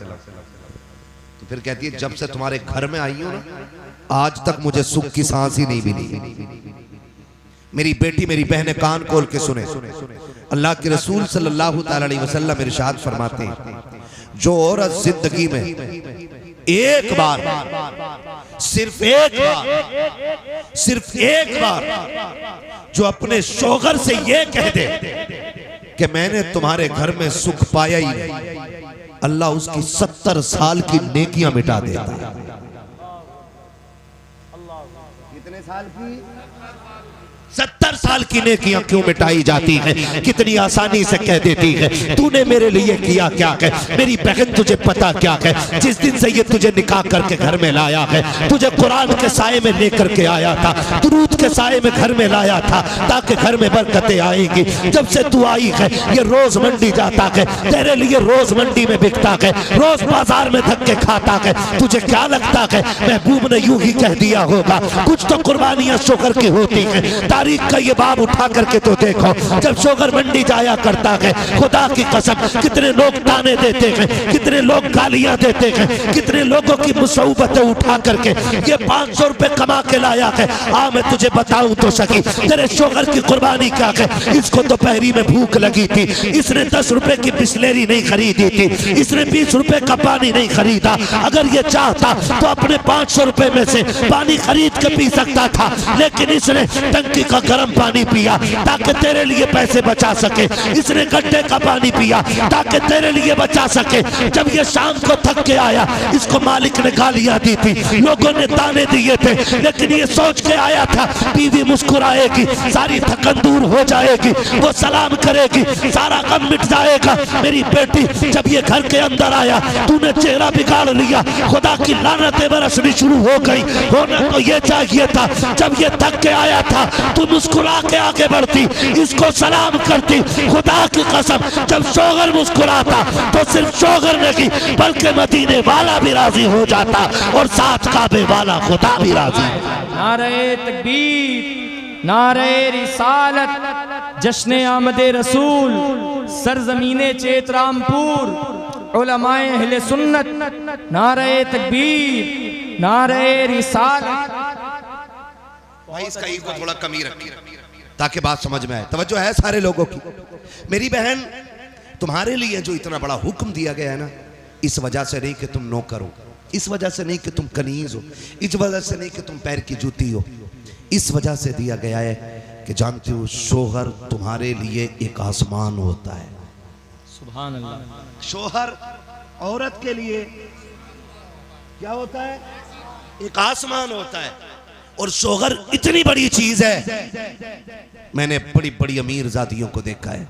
तो फिर कहती है जब से तुम्हारे घर में आई हूं ना आज तक मुझे सुख की सांस ही नहीं मिली। मेरी बेटी मेरी बहनें कान खोल के सुने, अल्लाह के रसूल सल्लल्लाहु अलैहि वसल्लम इरशाद फरमाते हैं जो औरत जिंदगी में एक बार, सिर्फ एक बार जो अपने शौहर से ये कह दे कि मैंने तुम्हारे घर में सुख पाया ही नहीं, अल्लाह उसकी 70 साल की नेकियां मिटा देता है। कितने साल की? 70 साल की नेकियां क्यों मिटाई जाती है? कितनी आसानी से कह देती है तूने मेरे लिए किया क्या है? मेरी बहन तुझे पता क्या है? जिस दिन से ये तुझे निकाह करके घर में लाया है, तुझे कुरान के साए में लेकर के आया था, दुरूद के साए में घर में लाया था ताकि घर में बरकतें आएंगी। जब से तू आई है ये रोज मंडी जाता है, तेरे लिए रोज मंडी में बिकता है, रोज बाजार में धक्के खाता है। तुझे क्या लगता है महबूब ने यूं ही कह दिया होगा? कुछ तो कुर्बानियां शोहर की होती है। तारीख का ये बाब उठा करके तो देखो, जब शोहर मंडी जाया करता है खुदा की कसम कितने लोग ताने देते हैं, कितने लोग गालियां देते हैं, कितने लोगों की मुसीबतें उठा करके ये 500 रुपए कमा के लाया है। हाँ मैं तुझे बताऊं तो सकी तेरे शोहर की कुर्बानी क्या है। इसको तो पहरी में भूख लगी थी, इसने 10 रुपए की बिस्लेरी नहीं खरीदी थी, इसने 20 रुपए का पानी नहीं खरीदा। अगर ये चाहता तो अपने 500 रुपए में से पानी खरीद के पी सकता था, लेकिन इसने टंकी का गर्म पानी पिया ताकि तेरे लिए पैसे बचा सके। इसने गड्ढे का पानी पिया ताकि तेरे लिए बचा सके। जब ये शाम को थक के आया इसको मालिक ने गालियां दी थी, लोगों ने ताने दिए थे, लेकिन ये सोच के आया था बीवी मुस्कुराएगी, सारी थकन दूर हो जाएगी, वो सलाम करेगी, सारा गम मिट जाएगा। मेरी बेटी जब ये घर के अंदर आया तूने चेहरा बिगाड़ लिया, खुदा की लानतें बरसनी शुरू हो गई। होना तो ये चाहिए था जब ये थक के आया था तू मुस्कुरा के आगे बढ़ती, इसको सलाम करती। खुदा की कसम जब शोहर मुस्कुराता तो सिर्फ शोहर नहीं बल्कि मदीने वाला भी राजी हो जाता और साथ काबे वाला खुदा भी राजी। नारे तकबीर, नारे रिसालत, जश्न आमदे रसूल, सरजमीने चेतरामपुर, उलमाए अहले सुन्नत, नारे तकबीर, नारे रिसालत। भाई इसका ईगो थोड़ा कमी रखिए ताकि बात समझ में आए। तवज्जो है सारे लोगों की। मेरी बहन तुम्हारे लिए जो इतना बड़ा हुक्म दिया गया है ना, इस वजह से नहीं कि तुम नौकर हो, इस वजह से नहीं कि तुम कनीज हो, इस वजह से नहीं कि तुम पैर की जूती हो, इस वजह से दिया गया है कि जानते हो शोहर तुम्हारे लिए एक आसमान होता है। सुभान अल्लाह। शोहर औरत के लिए क्या होता है? एक आसमान होता है। और शोहर इतनी बड़ी चीज है, मैंने बड़ी बड़ी अमीर जादियों को देखा है,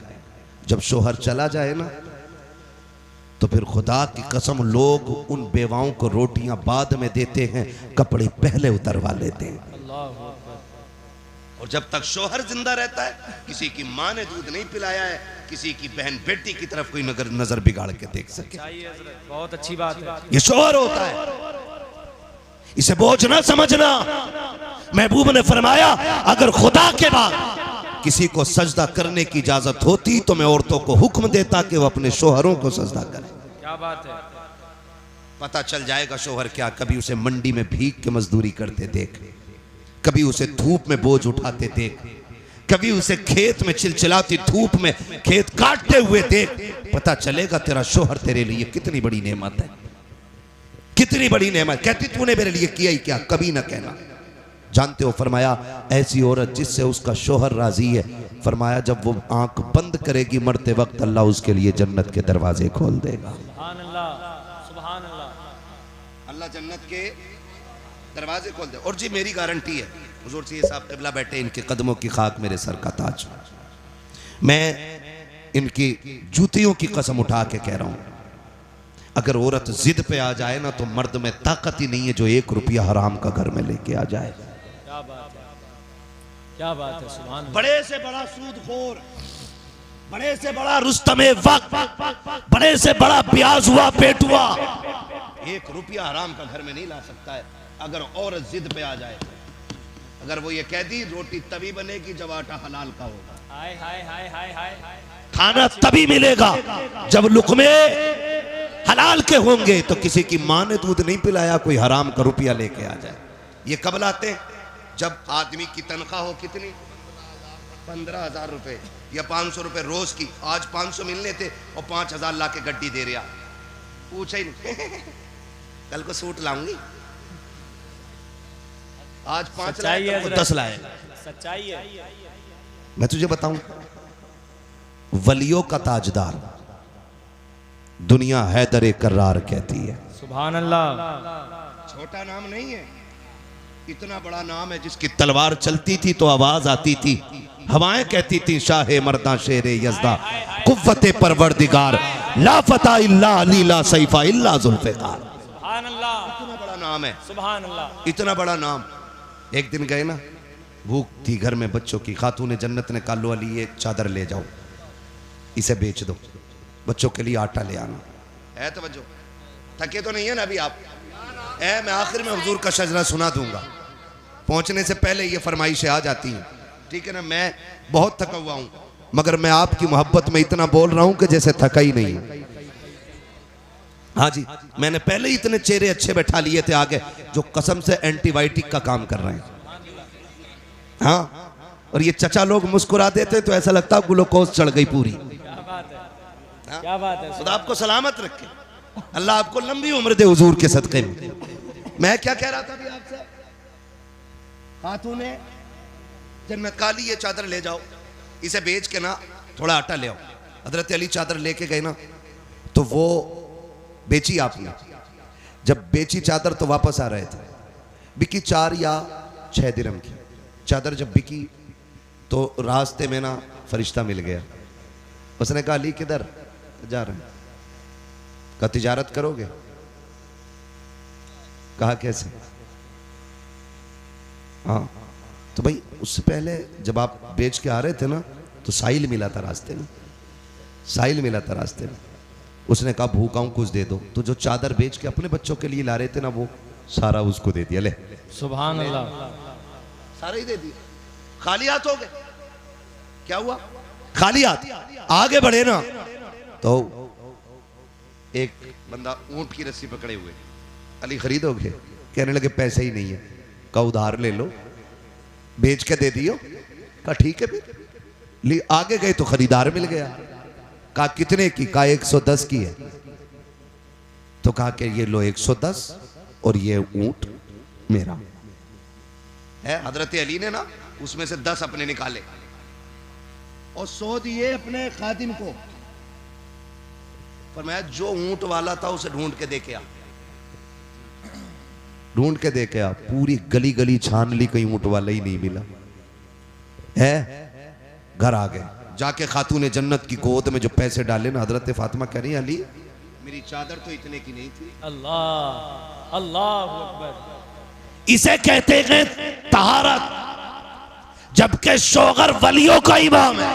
जब शोहर चला जाए ना तो फिर खुदा की कसम लोग उन बेवाओं को रोटियां बाद में देते हैं, कपड़े पहले उतरवा लेते हैं। और जब तक शोहर जिंदा रहता है किसी की माँ ने दूध नहीं पिलाया है, किसी की बहन बेटी की तरफ कोई नजर बिगाड़ के देख सके। बहुत अच्छी बात है। ये शोहर होता है, इसे बोझ ना समझना। महबूब ने फरमाया अगर खुदा के बाद किसी को सजदा करने की इजाजत होती तो मैं औरतों को हुक्म देता कि वो अपने शोहरों को सजदा करें। क्या बात है। पता चल जाएगा शोहर क्या। कभी उसे मंडी में भीख के मजदूरी करते देख, कभी उसे धूप में बोझ उठाते देख, कभी उसे खेत में चिलचिलाती धूप में खेत काटते हुए देख, पता चलेगा तेरा शोहर तेरे लिए कितनी बड़ी नेमत है, कितनी बड़ी नेमत। कहती तूने मेरे लिए किया ही क्या, कभी ना कहना। जानते हो फरमाया ऐसी औरत जिससे उसका शोहर राजी है, फरमाया जब वो आंख बंद करेगी मरते वक्त अल्लाह उसके लिए जन्नत के दरवाजे खोल देगा। सुभान अल्लाह, सुभान अल्लाह। अल्लाह जन्नत के दरवाजे खोल दे। और जी मेरी गारंटी है, हुजूर सी साहब क़िबला बैठे, इनके कदमों की खाक मेरे सर का ताज। मैं इनकी जूतियों की कसम उठा के कह रहा हूँ, अगर औरत जिद पे आ जाए ना तो मर्द में ताकत ही नहीं है जो 1 रुपया हराम का घर में लेके आ जाए। क्या बात है, क्या बात है, सुभान अल्लाह। बड़े से बड़ा सूदखोर, बड़े से बड़ा रुस्तमे वक्त, बड़े से बड़ा ब्याज हुआ पेटुआ 1 रुपया हराम का घर में नहीं ला सकता है अगर औरत जिद पे आ जाए। अगर वो ये कह दी रोटी तभी बनेगी जब आटा हलाल का होगा, हाय हाय हाय हाय हाय हाय, खाना तभी मिलेगा जब लुक़मे हलाल के होंगे। तो किसी की माँ ने दूध नहीं पिलाया कोई हराम का रुपया लेके आ जाए। ये कब लाते हैं? जब आदमी की तनख्वाह हो कितनी, 15,000 रुपए या 500 रुपए रोज की। आज 500 मिलने थे और 5,000 ला के गड्डी दे रहा, पूछा ही नहीं कल को सूट लाऊंगी, आज 5 लाए तो 10 लाए। सच्चाई है। मैं तुझे बताऊं, वलियों का ताजदार दुनिया हैदर कर्रार कहती है। सुभान अल्लाह। छोटा नाम नहीं है, इतना बड़ा नाम है जिसकी तलवार चलती थी तो आवाज आती थी, हवाएं कहती थी शाहे मर्दा शेरे यज़दा कुव्वते परवरदिगार ला फता इल्ला अली ला सैफा इल्ला जुल्फ़िकार। सुभान अल्लाह। इतना बड़ा नाम है, सुभान अल्लाह। इतना बड़ा नाम। एक दिन गए ना, भूख थी घर में बच्चों की, खातून जन्नत ने कहा लो अली ये चादर ले जाओ, इसे बेच दो, बच्चों के लिए आटा ले आना है। तवज्जो, थके तो नहीं है ना अभी आप? मैं आखिर में हुजूर का शजरा सुना दूंगा, पहुंचने से पहले ये फरमाइशें आ जाती हैं, ठीक है ना? मैं बहुत थका हुआ हूं मगर मैं आपकी मोहब्बत में इतना बोल रहा हूं कि जैसे थका ही नहीं हूं। हाँ जी, मैंने पहले ही इतने चेहरे अच्छे बैठा लिए थे आगे जो कसम से एंटीबायोटिक का काम कर रहे हैं। हाँ, और ये चचा लोग मुस्कुरा देते तो ऐसा लगता ग्लूकोज चढ़ गई पूरी। क्या बात है, क्या बात है। खुदा आपको सलामत रखे, अल्लाह आपको लंबी उम्र दे हुजूर के सदक़े में। मैं क्या कह रहा था अभी आपसे, खातूने जन्नत काली ये चादर ले जाओ, इसे बेच के ना थोड़ा आटा ले आओ। हजरत अली चादर लेके गए ना तो वो बेची आपने, जब बेची चादर तो वापस आ रहे थे, बिकी 4 या 6 दिरहम की चादर। जब बिकी तो रास्ते में ना फरिश्ता मिल गया, उसने कहा अली किधर जा रहे हैं? कहा तिजारत करोगे? कहा कैसे? हाँ, तो भाई उससे पहले जब आप बेच के आ रहे थे ना तो साहिल मिला था रास्ते में, साहिल मिला था रास्ते में। उसने कहा भूखा हूं कुछ दे दो, तो जो चादर बेच के अपने बच्चों के लिए ला रहे थे ना वो सारा उसको दे दिया। ले सुभान अल्लाह, सारा ही दे दिया, खाली हाथ हो गए। क्या हुआ? खाली हाथ आगे बढ़े ना तो एक बंदा ऊंट की रस्सी पकड़े हुए, अली खरीदोगे? कहने लगे पैसे ही नहीं है। कहा उधार ले लो, बेच के दे दियो। कहा ठीक है फिर। आगे गए तो खरीदार मिल गया। कहा कितने की? कहा 110 की है। तो कहा कि ये लो 110 और ये ऊंट मेरा है। हजरत अली ने ना उसमें से 10 अपने निकाले और 100 दिए अपने खादिम को। फरमाया जो ऊंट वाला था उसे ढूंढ के दे के आ, ढूंढ के दे के आ। पूरी गली गली छान ली, कहीं ऊंट वाला ही नहीं मिला है। घर आ गए, जाके खातून जन्नत की गोद में जो पैसे डाले ना, हजरत फातिमा कह रही अली मेरी चादर तो इतने की नहीं थी। अल्लाह अल्लाह अकबर। इसे कहते हैं तहारत, जबकि शोगर वलियों का इमाम है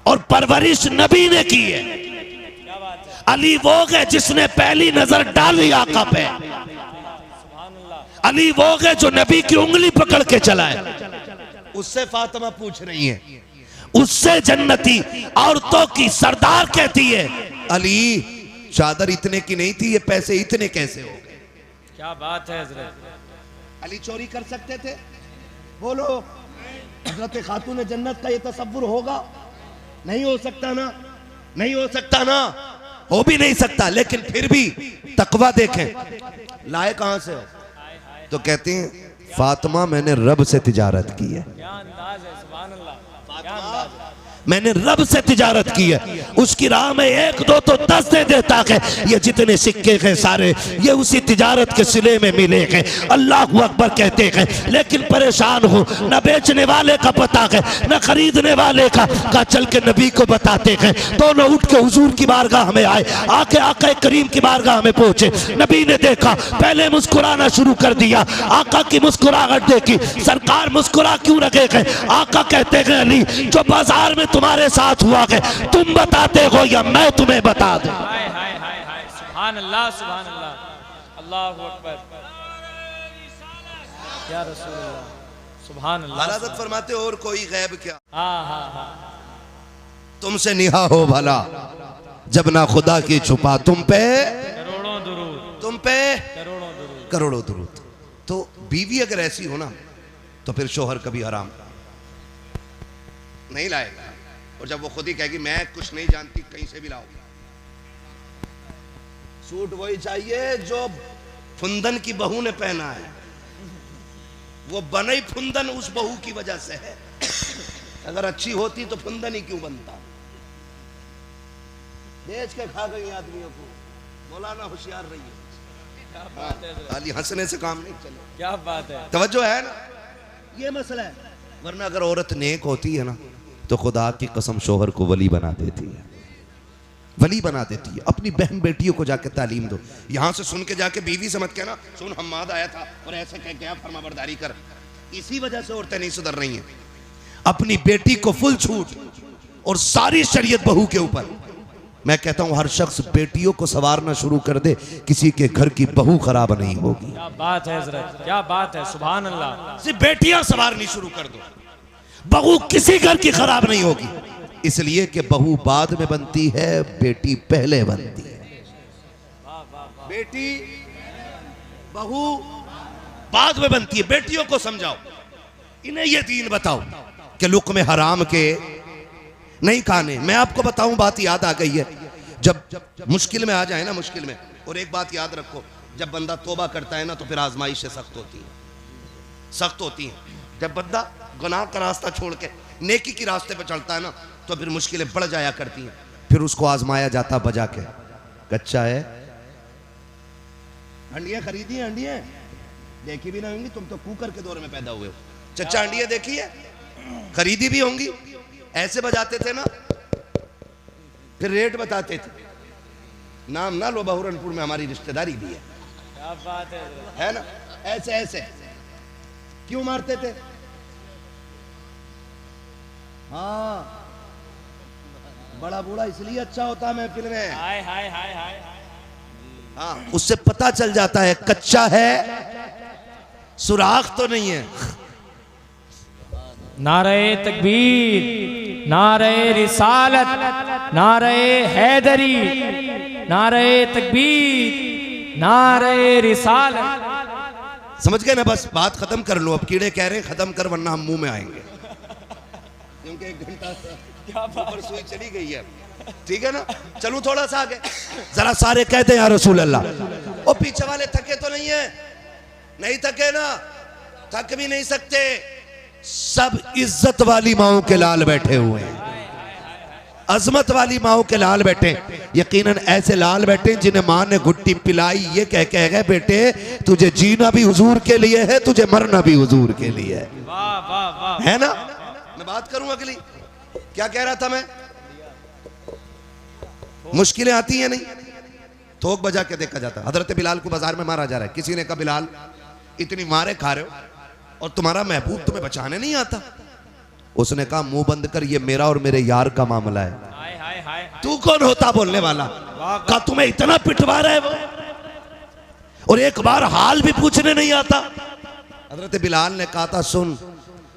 और परवरिश नबी ने की है। अली वो है जिसने पहली नजर डाली आका पे। अली वो है जो नबी की उंगली पकड़ के चला है। उससे फातिमा पूछ रही है, उससे जन्नती औरतों की सरदार कहती है अली चादर इतने की नहीं थी, ये पैसे इतने कैसे हो गए? क्या बात है हजरत। अली चोरी कर सकते थे? बोलो, हजरत खातून जन्नत का ये तसव्वुर होगा? नहीं हो सकता ना, नहीं हो सकता ना, हो भी नहीं सकता। लेकिन फिर भी तकवा देखें, लाए कहां से हो? तो कहते हैं फातिमा मैंने रब से तिजारत की है। क्या अंदाज है, सुभान अल्लाह, क्या अंदाज है। मैंने रब से तिजारत की है, उसकी राह में 1 2 तो 10 दे देता है। ये जितने सिक्के हैं सारे ये उसी तिजारत के सिले में मिले हैं। अल्लाह अकबर कहते हैं, लेकिन परेशान हो, न बेचने वाले का पता है न खरीदने वाले का चल के नबी को बताते हैं। दोनों उठ के हुजूर की बारगाह में आए, आके आका करीम की बारगाह में पहुंचे। नबी ने देखा, पहले मुस्कुराना शुरू कर दिया। आका की मुस्कुराहट देखी, सरकार मुस्कुरा क्यों रखे हैं? आका कहते हैं, अली जो बाजार में तुम्हारे साथ हुआ है तुम बताते हो या मैं तुम्हें बता दूं? हाय हाय हाय हाय, सुभान अल्लाह सुभान अल्लाह, अल्लाहु अकबर, या रसूल अल्लाह, सुभान अल्लाह। हज़रत फरमाते और कोई गैब क्या, हाँ हाँ हाँ, तुमसे निहा हो भला जब ना खुदा की छुपा, तुम पे करोड़ों दुरूद, तुम पे करोड़ों दुरूद। करोड़ों दुरूद। तो बीवी अगर ऐसी हो ना तो फिर शोहर कभी हराम नहीं लाएगा। और जब वो खुद ही कहेगी मैं कुछ नहीं जानती, कहीं से भी लाओ, सूट वही चाहिए जो फुंदन की बहू ने पहना है, वो बने फुंदन उस बहू की वजह से है। अगर अच्छी होती तो फुंदन ही क्यों बनता? बेच के खा गई आदमियों को। मौलाना होशियार रहिए, खाली हंसने से काम नहीं चले। क्या बात है, तवज्जो है ना, ये मसला है। वरना अगर औरत नेक होती है ना तो खुदा की कसम शोहर को वली बना देती है, वली बना देती है। अपनी बहन बेटियों को जाके तालीम दो। यहां से सुन के जाके बीवी से मत कहना सुन हम्माद आया था और ऐसे कह गया, फरमाबरदारी कर। इसी वजह से औरतें नहीं सुधर रही हैं। अपनी बेटी को फुल छूट और सारी शरीयत बहू के ऊपर। मैं कहता हूं हर शख्स बेटियों को संवारना शुरू कर दे, किसी के घर की बहू खराब नहीं होगी। क्या बात है हजरत, क्या बात है, सुभान अल्लाह। सिर्फ बेटियां संवारनी शुरू कर दो, बहू किसी घर की खराब नहीं होगी। इसलिए कि बहू बाद में बनती है, बेटी पहले बनती है। बेटी बहू बाद में बनती है। बेटियों को समझाओ, इन्हें ये दीन बताओ कि लुक़्मे हराम के नहीं खाने। मैं आपको बताऊं, बात याद आ गई है, जब मुश्किल में आ जाए ना, मुश्किल में, और एक बात याद रखो, जब बंदा तौबा करता है ना तो फिर आजमाइशें सख्त होती हैं, सख्त होती हैं। जब बंदा गुनाह का रास्ता छोड़ के नेकी की रास्ते पर चलता है ना तो फिर मुश्किलें बढ़ जाया करती हैं। फिर उसको आजमाया जाता बजा के, कच्चा है, अंडियां खरीदी हैं, अंडियां देखी भी ना होंगी, तुम तो कुकर के दौर में पैदा हुए हो। चच्चा अंडियां देखी है, खरीदी भी होंगी। ऐसे बजाते थे ना, फिर रेट बताते थे। नाम ना लो, बहुरनपुर में हमारी रिश्तेदारी भी है। क्या बात है ना, ऐसे ऐसे क्यों मारते थे? हाँ, बड़ा बूढ़ा इसलिए अच्छा होता महफिल में। हाय हाय हाय हाय, हाँ, उससे पता चल जाता है कच्चा है, सुराख तो नहीं है। नारे तकबीर, नारे रिसालत, नारे हैदरी, नारे तकबीर, नारे रिसालत। समझ गए ना? बस बात खत्म कर लो, अब कीड़े कह रहे हैं खत्म कर वरना हम मुंह में आएंगे, क्योंकि 1 घंटा ऊपर सुई चली गई है। ठीक है ना, चलूं थोड़ा सा आगे जरा। सारे कहते हैं या रसूल अल्लाह। वो पीछे वाले थके तो नहीं है? नहीं थके ना, थक भी नहीं सकते। सब इज्जत वाली माओं के लाल बैठे हुए हैं, अजमत वाली माओं के लाल बैठे। यकीनन ऐसे लाल बैठे जिन्हें मां ने घुट्टी पिलाई, ये कह गए बेटे तुझे जीना भी हुजूर के लिए है, तुझे मरना भी हुजूर के लिए है। वाह वाह वाह, है ना? मैं बात करूं अगली, क्या कह रहा था मैं? मुश्किलें आती हैं नहीं, थोक बजा के देखा जाता है। हजरत बिलाल को बाजार में मारा जा रहा है। किसी ने कहा बिलाल इतनी मारे खा रहे हो और तुम्हारा महबूब तुम्हें बचाने नहीं आता। उसने कहा मुंह बंद कर, ये मेरा और मेरे यार का मामला है। हाय हाय हाय, तू कौन होता बोलने वाला? कहा तुम्हें इतना पिटवा रहा है वो, और एक बार हाल भी पूछने नहीं आता। हजरत बिलाल ने कहा था सुन,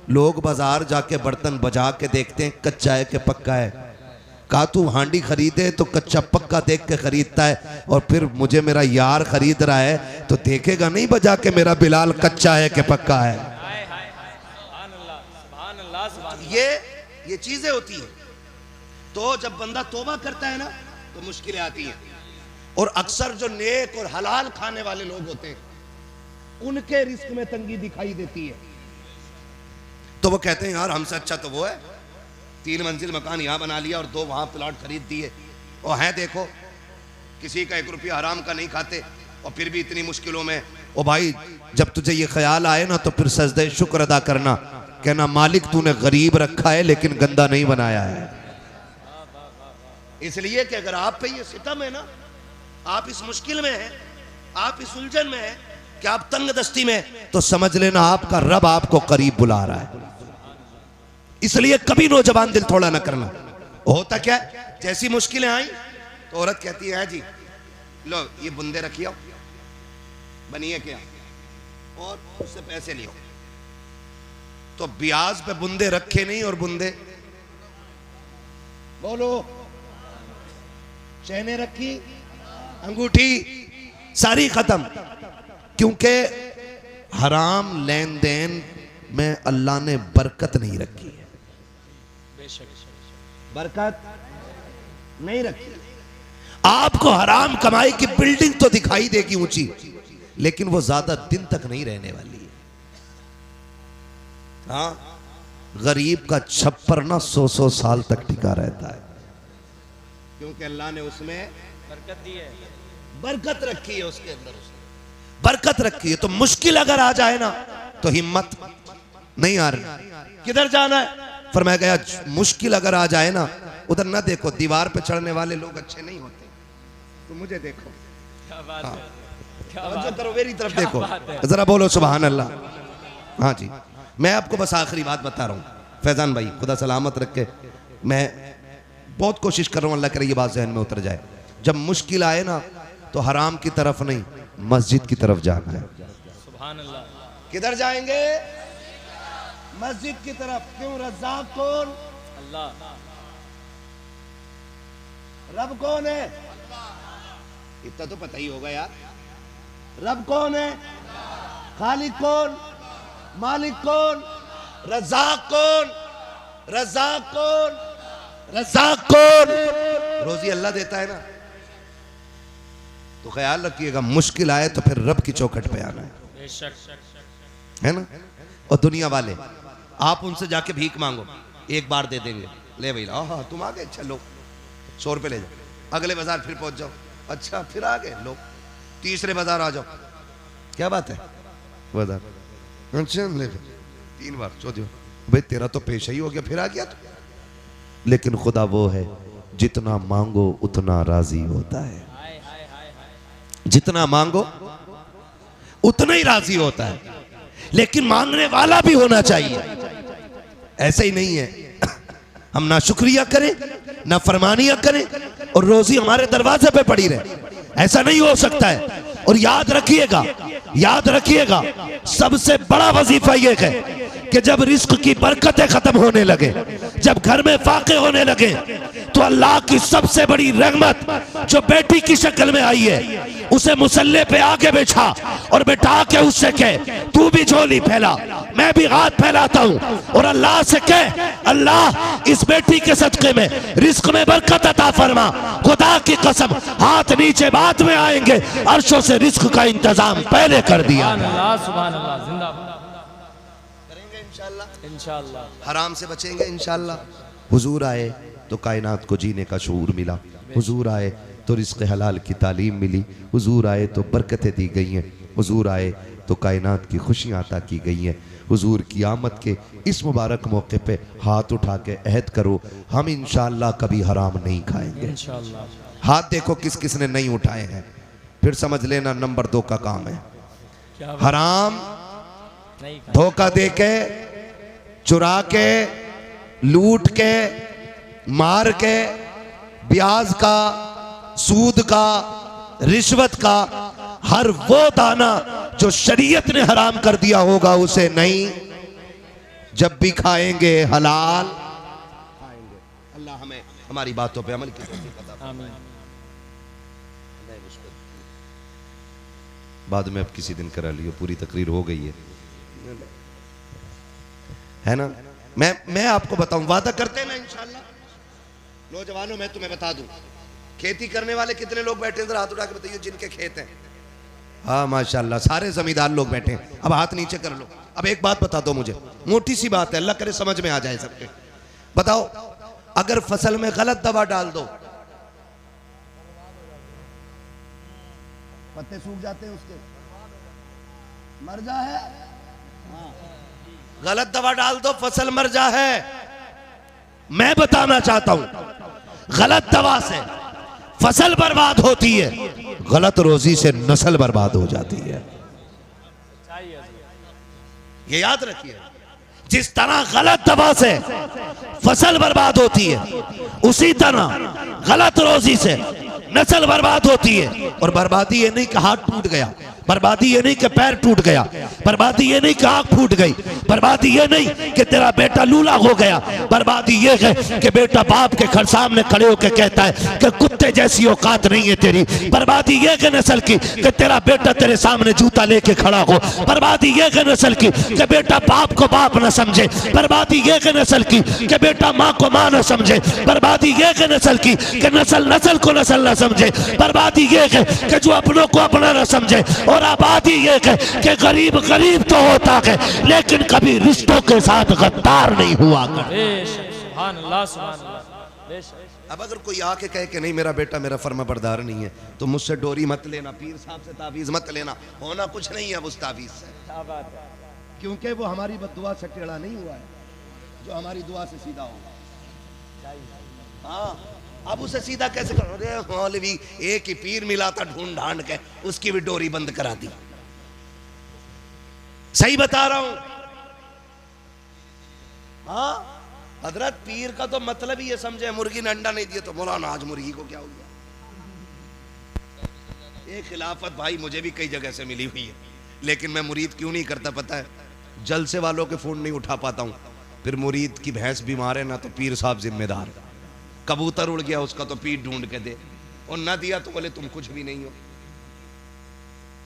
लोग बाजार जाके बर्तन बजा के देखते हैं कच्चा है कि पक्का है। कहा तू हांडी खरीदे तो कच्चा पक्का देख के खरीदता है, और फिर मुझे मेरा यार खरीद रहा है तो देखेगा नहीं बजा के मेरा बिलाल कच्चा है कि पक्का है। ये चीजें होती हैं। तो जब बंदा तौबा करता है ना तो मुश्किलें आती हैं। और अक्सर जो नेक और हलाल खाने वाले लोग होते हैं उनके रिस्क में तंगी दिखाई देती है। तो वो कहते हैं यार हमसे अच्छा तो वो है, 3 मंजिल मकान यहाँ बना लिया और 2 वहाँ प्लॉट खरीद दिए, और हैं देखो किसी का 1 रुपया हराम का नहीं खाते, और फिर भी इतनी मुश्किलों में। ओ भाई, जब तुझे ये ख्याल आए ना तो फिर सजदे शुक्र अदा करना, कहना मालिक तूने गरीब रखा है लेकिन गंदा नहीं बनाया है। इसलिए कि अगर आप पे ये सितम है ना, आप इस मुश्किल में हैं, आप इस उलझन में हैं कि आप तंग दस्ती में, तो समझ लेना आपका रब आपको करीब बुला रहा है। इसलिए कभी नौजवान दिल थोड़ा ना करना। होता क्या है, जैसी मुश्किलें आई तो औरत कहती है जी लो ये बुंदे रखिए, बनिए क्या, और उससे पैसे लियो। तो ब्याज पे बुंदे रखे नहीं, और बुंदे बोलो, चैने रखी, अंगूठी सारी खत्म, क्योंकि हराम लेन देन में अल्लाह ने बरकत नहीं रखी है। बरकत नहीं रखी। आपको हराम कमाई की बिल्डिंग तो दिखाई देगी ऊंची, लेकिन वो ज्यादा दिन तक नहीं रहने वाली है। हाँ, गरीब का छप्पर ना 100-100 साल तक टिका रहता है, क्योंकि अल्लाह ने उसमें बरकत दी है, बरकत रखी है, उसके अंदर उसने बरकत रखी है। तो मुश्किल अगर आ जाए ना तो हिम्मत नहीं आ रही, किधर जाना है। फरमाया गया मुश्किल अगर आ जाए ना, उधर ना देखो, दीवार पे चढ़ने वाले लोग अच्छे नहीं होते, तो मुझे देखो। क्या बात हाँ, है, क्या बात करो, मेरी तरफ क्या देखो, बात है। जरा बोलो सुभान अल्लाह। हाँ जी, मैं आपको बस आखिरी बात बता रहा हूँ फैजान भाई, खुदा सलामत रखे। मैं बहुत कोशिश कर रहा हूँ, अल्लाह करे ये बात जहन में उतर जाए। जब मुश्किल आए ना तो हराम की तरफ नहीं, मस्जिद की तरफ जाना है। सुभान अल्लाह। किधर जाएंगे? मस्जिद की तरफ। क्यों? रज़्ज़ाक़ कौन? अल्लाह। रब कौन है? इतना तो पता ही होगा यार। रब कौन है? खालिक कौन? मालिक कौन? रज़्ज़ाक़ कौन? रज़्ज़ाक़ कौन? रज़्ज़ाक़ कौन? रोजी अल्लाह देता है ना। तो ख्याल रखिएगा, मुश्किल आए तो फिर रब की चौखट पे आना है, बेशक, है ना। और दुनिया वाले, आप उनसे जाके भीख मांगो, एक बार दे देंगे, ले भाई हाँ तुम आ गए, अच्छा लो 100 रुपये ले जाओ। अगले बाजार फिर पहुंच जाओ, अच्छा फिर आ गए, लो। तीसरे बाजार आ जाओ, क्या बात है बाजार, अच्छा ले 3 बार, चौथी बार भाई तेरा तो पेशा ही हो गया, फिर आ गया तो। लेकिन खुदा वो है जितना मांगो उतना राजी होता है, जितना मांगो उतना ही राजी होता है। लेकिन मांगने वाला भी होना चाहिए, ऐसे ही नहीं है हम ना शुक्रिया करें ना फरमानियां करें और रोजी हमारे दरवाजे पे पड़ी रहे, ऐसा नहीं हो सकता है। और याद रखिएगा, याद रखिएगा, सबसे बड़ा वजीफा यह है कि जब रिस्क की बरकतें खत्म होने लगे, जब घर में फाके होने लगे, तो अल्लाह की सबसे बड़ी रहमत जो बेटी की शक्ल में आई है, उसे मुसल्ले पे आगे बिठा और बिठा के उससे कह तू भी झोली फैला, मैं भी हाथ फैलाता हूं, और अल्लाह से कह अल्लाह इस बेटी के सदके में रिस्क में बरकत अता फरमा। खुदा की कसम, हाथ नीचे बाद में आएंगे, अर्शों से रिस्क का इंतजाम पहले कर दिया। सुभान अल्लाह, जिंदाबाद करेंगे इंशाअल्लाह, इंशाअल्लाह। हराम से बचेंगे इंशाअल्लाह। हुजूर आए तो कायनात को जीने का शऊर मिला, हुजूर आए तो रिस्क हलाल की तालीम मिली, हुजूर आए तो बरकतें दी गई हैं, हुजूर आए तो कायनात की खुशियाँ अता की गई हैं। हुजूर की आमद के इस मुबारक मौके पे हाथ उठा के अहद करो, हम इंशाअल्लाह कभी हराम नहीं खाएंगे इंशाअल्लाह। हाथ देखो किस किस ने नहीं उठाए हैं, फिर समझ लेना नंबर 2 का काम है। हराम धोखा दे के, चुरा के, लूट के, मार के, ब्याज का, सूद का, रिश्वत का, हर वो दाना जो शरीयत ने हराम कर दिया होगा उसे नहीं, जब भी खाएंगे हलाल खाएंगे। अल्लाह हमें हमारी बातों पे अमल की तौफीक अता फरमाए। आमीन। बाद में अब किसी दिन करा लियो, पूरी तकरीर हो गई है ना। मैं आपको बताऊं, वादा करते हैं ना इंशाअल्लाह। नौजवानों, मैं तुम्हें बता दूं, खेती करने वाले कितने लोग बैठे हैं, जरा हाथ उठा के बताइए जिनके खेत हैं। हाँ माशाल्लाह, सारे जमींदार लोग बैठे हैं। अब हाथ नीचे कर लो। अब एक बात बता दो मुझे, मोटी सी बात है, अल्लाह करे समझ में आ जाए सबके। बताओ अगर फसल में गलत दवा डाल दो, पत्ते सूख जाते हैं उसके, मर जा है। गलत दवा डाल दो फसल मर जा है। मैं बताना चाहता हूं, गलत दवा से फसल बर्बाद होती है, गलत रोजी से नस्ल बर्बाद हो जाती है। ये याद रखिए, जिस तरह गलत दवा से फसल बर्बाद होती है, उसी तरह गलत रोजी से नस्ल बर्बाद होती है। और बर्बादी ये नहीं कि हाथ टूट गया, बर्बादी ये नहीं कि पैर टूट गया, बर्बादी ये नहीं कि आंख फूट गई, बर्बादी ये नहीं कि तेरा बेटा लूला हो गया, बर्बादी ये है कि बेटा बाप के घर सामने खड़े होकर कहता है कि कुत्ते जैसी औकात नहीं है तेरी। बर्बादी ये है नस्ल की कि तेरा बेटा तेरे सामने जूता लेके खड़ा हो। बर्बादी ये है नस्ल की कि बेटा बाप को बाप न समझे। बर्बादी ये है नस्ल की कि बेटा माँ को माँ न समझे। बर्बादी ये है नस्ल की कि नस्ल नस्ल को नस्ल न समझे। बर्बादी ये है कि जो अपनों को अपना न समझे। और आबादी ये है कि गरीब गरीब तो होता है लेकिन कभी रिश्तों के साथ गद्दार नहीं हुआ कर। सुभान अल्लाह, सुभान अल्लाह। अब अगर कोई आके कहे कि नहीं मेरा बेटा मेरा फर्मा बरदार नहीं है, तो मुझसे डोरी मत लेना, पीर साहब से तावीज मत लेना, होना कुछ नहीं है उस तावीज से। क्या बात है? क्योंकि वो हमारी बद्दुआ से टेढ़ा नहीं हुआ है, जो हमारी दुआ से सीधा होगा। हाँ, अब उसे सीधा कैसे करो? अरे मौलवी एक ही पीर मिला था ढूंढ ढांड के, उसकी भी डोरी बंद करा दी। सही बता रहा हूं। हाँ, हजरत पीर का तो मतलब ही ये समझे, मुर्गी ने अंडा नहीं दिया तो मौलाना आज मुर्गी को क्या हो गया। ये खिलाफत भाई मुझे भी कई जगह से मिली हुई है, लेकिन मैं मुरीद क्यों नहीं करता पता है? जलसे वालों के फोन नहीं उठा पाता हूं, फिर मुरीद की भैंस बीमार है ना तो पीर साहब जिम्मेदार। कबूतर उड़ गया उसका तो पीर ढूंढ के दे, और ना दिया तो बोले तुम कुछ भी नहीं हो।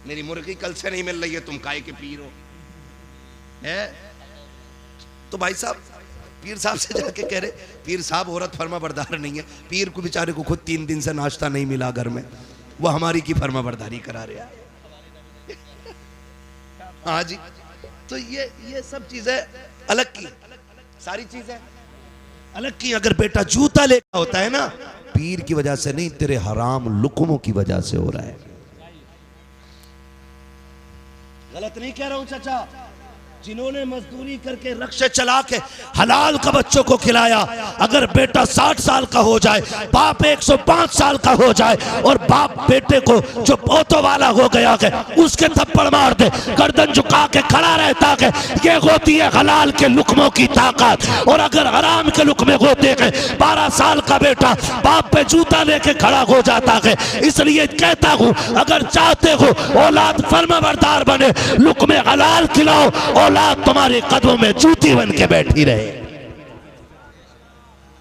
मेरी मुर्गी कल से नहीं मिल रही है, तुम काय के पीर हो है? तो भाई साहब पीर साहब से जाके कह रहे, पीर साहब औरत फर्मा बरदार नहीं है, पीर को बेचारे को खुद 3 दिन से नाश्ता नहीं मिला घर में, वो हमारी की फर्मा बरदारी करा रहे हैं। हाँ जी, तो ये सब चीजें अलग की, सारी चीजें अलग की। अगर बेटा जूता लेकर होता है ना, पीर की वजह से नहीं, तेरे हराम लुकमों की वजह से हो रहा है। गलत नहीं कह रहा हूं चाचा। जिन्होंने मजदूरी करके रक्शे चला के हलाल का बच्चों को खिलाया, अगर बेटा 60 साल का हो जाए, बाप 105 साल का हो जाए, और बाप बेटे को जो पोतों वाला हो गया है उसके थप्पड़ मार दे, गर्दन झुका के खड़ा रहता है, ये होती है हलाल के लुकमों की ताकत। और अगर हराम के लुकमे होते हैं, 12 साल का बेटा बाप पे जूता लेके खड़ा हो जाता है। इसलिए कहता हूं, अगर चाहते हो औलाद फर्माबरदार बने, लुकमे हलाल खिलाओ, औलाद तुम्हारे कदमों में जूती बन के बैठी रहे।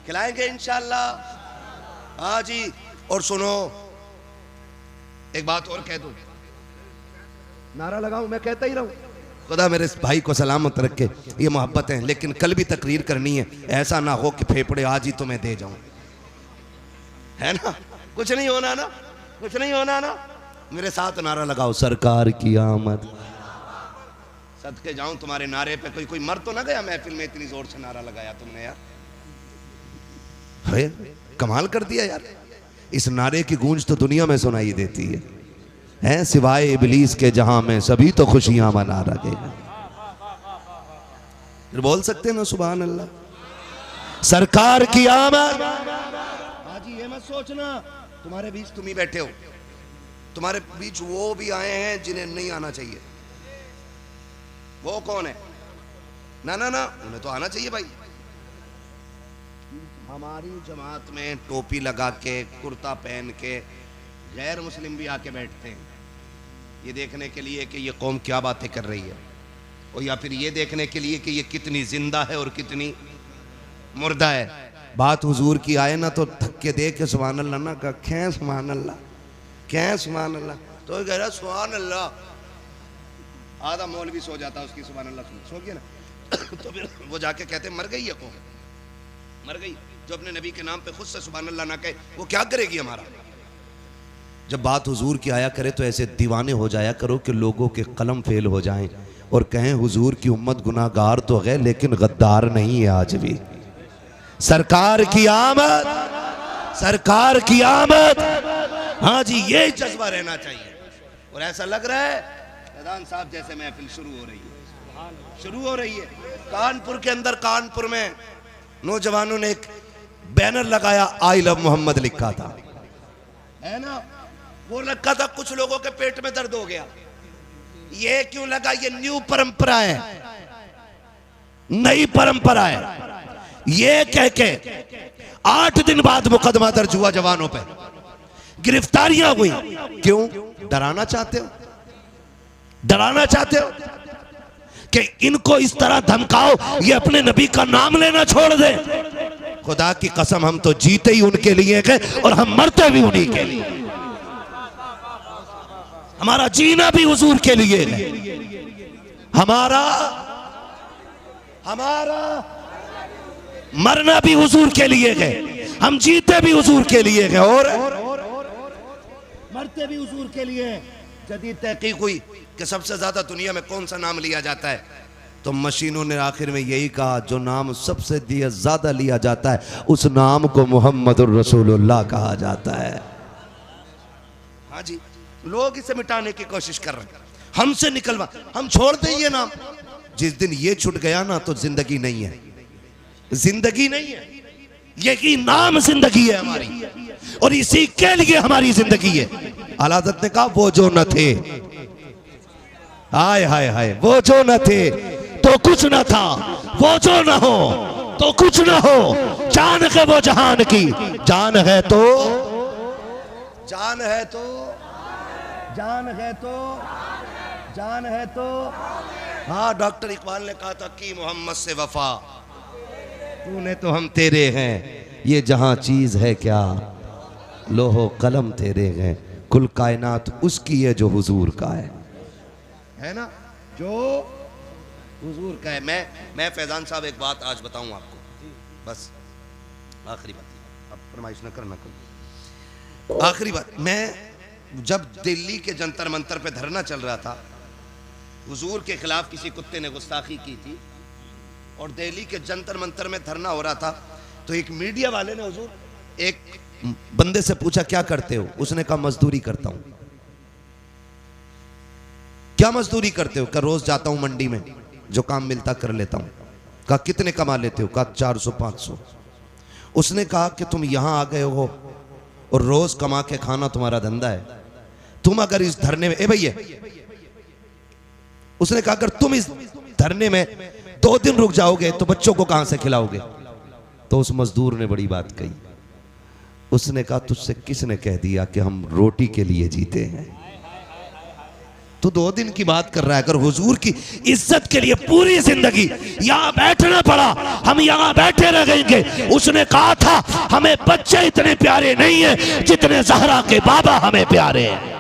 खिलाएंगे इंशाअल्लाह। हाँ जी। और सुनो, एक बात और कह दूं, नारा लगाऊं? मैं कहता ही रहूं। खुदा मेरे भाई को सलामत रखे, ये मोहब्बत है। लेकिन कल भी तकरीर करनी है, ऐसा ना हो कि फेफड़े आज ही तुम्हें दे जाऊं, है ना? कुछ नहीं होना ना, कुछ नहीं होना ना। मेरे साथ नारा लगाओ, सरकार की आमद। सदके जाऊं तुम्हारे नारे पे, कोई मर तो ना गया महफिल में, इतनी जोर से नारा लगाया तुमने यार। है कमाल कर दिया यार। इस नारे की गूंज तो दुनिया में सुनाई देती है, सिवाय इबलीस के जहां में सभी तो खुशियां मना रहे हैं। फिर बोल सकते हैं ना सुभान अल्लाह, सरकार की आमद। हाजी ये मत सोचना तुम्हारे बीच तुम ही बैठे हो, तुम्हारे बीच वो भी आए हैं जिन्हें नहीं आना चाहिए। वो कौन है? ना ना ना, उन्हें तो आना चाहिए भाई। हमारी जमात में टोपी लगा के, कुर्ता पहन के गैर मुस्लिम भी आके बैठते हैं, ये देखने के लिए कि ये कौम क्या बातें कर रही है, और या फिर ये देखने के लिए कि ये कितनी जिंदा है और कितनी मुर्दा है। बात हुजूर की आए ना तो धक्के दे के सुभान अल्लाह ना का, खे सुभान अल्लाह, खे सुभान अल्लाह, तो कह रहा सुभान अल्लाह। आधा मौलवी सो जाता उसकी सुभान अल्लाह सो गया ना तो फिर वो जाके कहते मर गई है कौम, मर गई। जो अपने नबी के नाम पे खुद से सुभान अल्लाह ना कहे, वो क्या करेगी हमारा? जब बात हुजूर की आया करे तो ऐसे दीवाने हो जाया करो कि लोगों के कलम फेल हो जाएं और कहें हुजूर की उम्मत गुनाहगार तो है लेकिन गद्दार नहीं है आज भी। सरकार की आमद, सरकार की आमद। हाँ जी, ये जज्बा रहना चाहिए। और ऐसा लग रहा है फैजान साहब जैसे महफिल शुरू हो रही है, शुरू हो रही है। कानपुर के अंदर, कानपुर में नौजवानों ने एक बैनर लगाया, आई लव मोहम्मद लिखा था, है ना। वो लगा था, कुछ लोगों के पेट में दर्द हो गया। ये क्यों लगा? ये न्यू परंपरा है, नई परंपरा है। ये कह के 8 दिन बाद मुकदमा दर्ज हुआ जवानों पे, गिरफ्तारियां हुई। क्यों? डराना चाहते हो, डराना चाहते हो कि इनको इस तरह धमकाओ ये अपने नबी का नाम लेना छोड़ दे। खुदा की कसम, हम तो जीते ही उनके लिए गए और हम मरते भी उन्हीं के लिए। हमारा जीना भी हुजूर के लिए है, हमारा मरना भी हुजूर के लिए है, हम जीते भी हुजूर के लिए है और मरते भी हुजूर के लिए। जदीद तहकीक हुई कि सबसे ज्यादा दुनिया में कौन सा नाम लिया जाता है, तो मशीनों ने आखिर में यही कहा, जो नाम सबसे ज्यादा लिया जाता है उस नाम को मुहम्मदुर रसूलुल्लाह कहा जाता है। हाँ जी, लोग इसे मिटाने की कोशिश कर रहे हैं, हमसे निकलवा, हम छोड़ दें ये नाम। जिस दिन ये छूट गया ना तो जिंदगी नहीं है, जिंदगी नहीं है। यही नाम जिंदगी है हमारी, और इसी के लिए हमारी जिंदगी है। आला हज़रत ने कहा, वो जो न थे, हाय हाय हाय, वो जो न थे तो कुछ न था, वो जो न हो तो कुछ न हो। जान है वो जहान की, जान है तो, जान है तो, जान है तो, जान है तो। हाँ, डॉक्टर इकबाल ने कहा था कि मोहम्मद से वफा, तूने तो हम तेरे हैं, ये जहां चीज है क्या, लोहो कलम तेरे हैं, कुल कायनात उसकी है जो हुजूर का है ना, जो हुजूर का है। मैं फैजान साहब एक बात आज बताऊं आपको, बस आखिरी बात, अब फरमाइश न करना करो। आखिरी बात, मैं जब दिल्ली के जंतर मंतर पे धरना चल रहा था, हुजूर के खिलाफ किसी कुत्ते ने गुस्ताखी की थी और दिल्ली के जंतर मंतर में धरना हो रहा था, तो एक मीडिया वाले ने हुजूर एक बंदे से पूछा, क्या करते हो? उसने कहा, मजदूरी करता हूं। क्या मजदूरी करते हो? क्या रोज जाता हूं मंडी में, जो काम मिलता कर लेता हूं। कहा, कितने कमा लेते हो? कहा, 400-500। उसने कहा कि तुम यहां आ गए हो और रोज कमा के खाना तुम्हारा धंधा है, तुम अगर इस धरने में, ए भैया, उसने कहा अगर तुम इस धरने में 2 दिन रुक जाओगे तो बच्चों को कहां से खिलाओगे? तो उस मजदूर ने बड़ी बात कही, उसने कहा, तुझसे किसने कह दिया कि हम रोटी के लिए जीते हैं? तू 2 दिन की बात कर रहा है। अगर हुजूर की इज्जत के लिए पूरी जिंदगी यहां बैठना पड़ा, हम यहां बैठे रहेंगे। उसने कहा था, हमें बच्चे इतने प्यारे नहीं है जितने ज़हरा के बाबा हमें प्यारे हैं।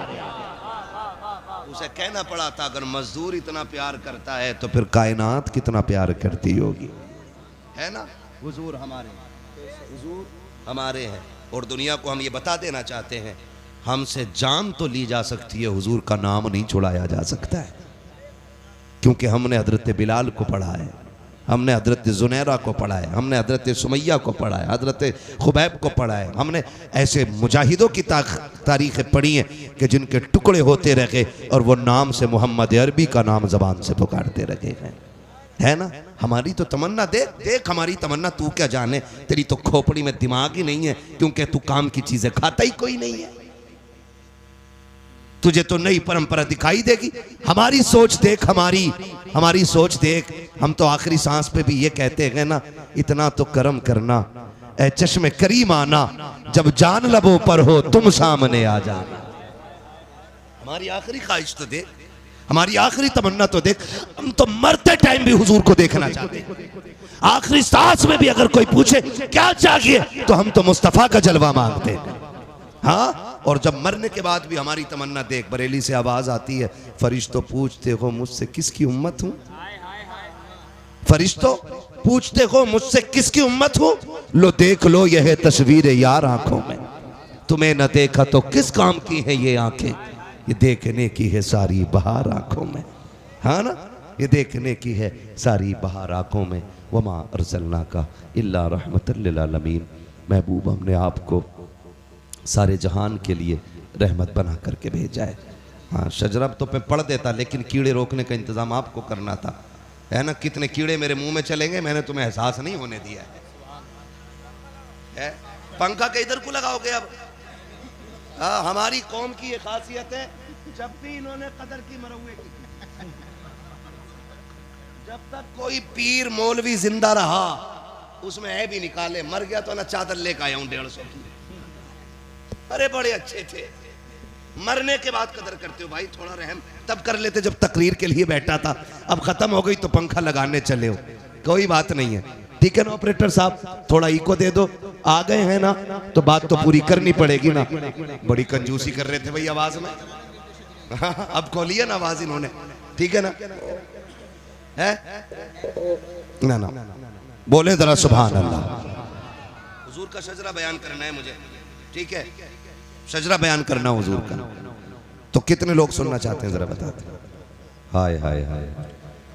उसे कहना पड़ा था, अगर मजदूर इतना प्यार करता है तो फिर कायनात कितना प्यार करती होगी, है ना। हुजूर हमारे, हुजूर हमारे हैं। और दुनिया को हम ये बता देना चाहते हैं, हमसे जान तो ली जा सकती है, हुजूर का नाम नहीं छुड़ाया जा सकता है। क्योंकि हमने हजरत बिलाल को पढ़ा है, हमने हजरत जुनैरा को पढ़ा है, हमने हजरत सुमैया को पढ़ा है, हजरत खुबैब को पढ़ा है। हमने ऐसे मुजाहिदों की तारीखें पढ़ी हैं कि जिनके टुकड़े होते रहे और वो नाम से मोहम्मद अरबी का नाम जबान से पुकारते रहे हैं, है ना। हमारी तो तमन्ना देख हमारी तमन्ना, तू क्या जाने, तेरी तो खोपड़ी में दिमाग ही नहीं है, क्योंकि तू काम की चीजें खाता ही कोई नहीं है। तुझे तो नई परंपरा दिखाई देगी। हमारी सोच देख, हमारी सोच देख। हम तो आखिरी सांस पे भी ये कहते हैं ना, इतना तो करम करना ए चश्मे करीम आना, जब जान लबों पर हो तुम सामने आ जाना। हमारी आखिरी ख्वाहिश तो देख, हमारी आखिरी तमन्ना तो देख। हम तो मरते टाइम भी हुजूर को देखना चाहते हैं। आखिरी सांस में भी अगर कोई पूछे क्या चाहिए, तो हम तो मुस्तफा का जलवा मांगते हैं। हाँ, और जब मरने के बाद भी हमारी तमन्ना देख, बरेली से आवाज आती है, फरिश्तों पूछते हो मुझसे किसकी उम्मत हूं, फरिश्तों पूछते हो मुझसे किसकी उम्मत हूं, लो देख लो यह है तस्वीर यार आंखों में, तुम्हें न देखा तो किस काम की है ये आंखें, ये देखने की है सारी बहार आंखों में। हाँ ना, ये देखने की है सारी बहार आँखों में। वमा अर्सलना का इल्ला रहमतल लिल आलमीन। महबूब हमने आपको सारे जहान के लिए रहमत बना करके भेजा है। हाँ, शजरा तो मैं पढ़ देता, लेकिन कीड़े रोकने का इंतज़ाम आपको करना था, है ना। कितने कीड़े मेरे मुंह में चलेंगे, मैंने तुम्हें एहसास नहीं होने दिया है। पंखा के इधर को लगाओगे अब। हमारी कौम की ये खासियत है, जब भी इन्होंने कदर की मरहुए की, जब तक कोई पीर मौलवी जिंदा रहा उसमें है भी निकाले, मर गया तो ना चादर लेकर आया हूं 150 की। अरे बड़े अच्छे थे, मरने के बाद कदर करते हो भाई, थोड़ा रहम तब कर लेते जब तकरीर के लिए बैठा था। अब खत्म हो गई तो पंखा लगाने चले हो, कोई बात नहीं है, ठीक है ना। ऑपरेटर साहब थोड़ा इको दे दो, आ गए हैं ना तो बात तो पूरी करनी पड़ेगी ना। बड़ी कंजूसी कर रहे थे भाई आवाज में, अब खोलिए ना आवाज इन्होंने, ठीक है ना। है ना ना बोले जरा सुभान अल्लाह। हुजूर का शजरा बयान करना है मुझे, ठीक है, शजरा बयान करना हुजूर का। तो कितने लोग सुनना चाहते हैं जरा बताते। हाय हाय हाय,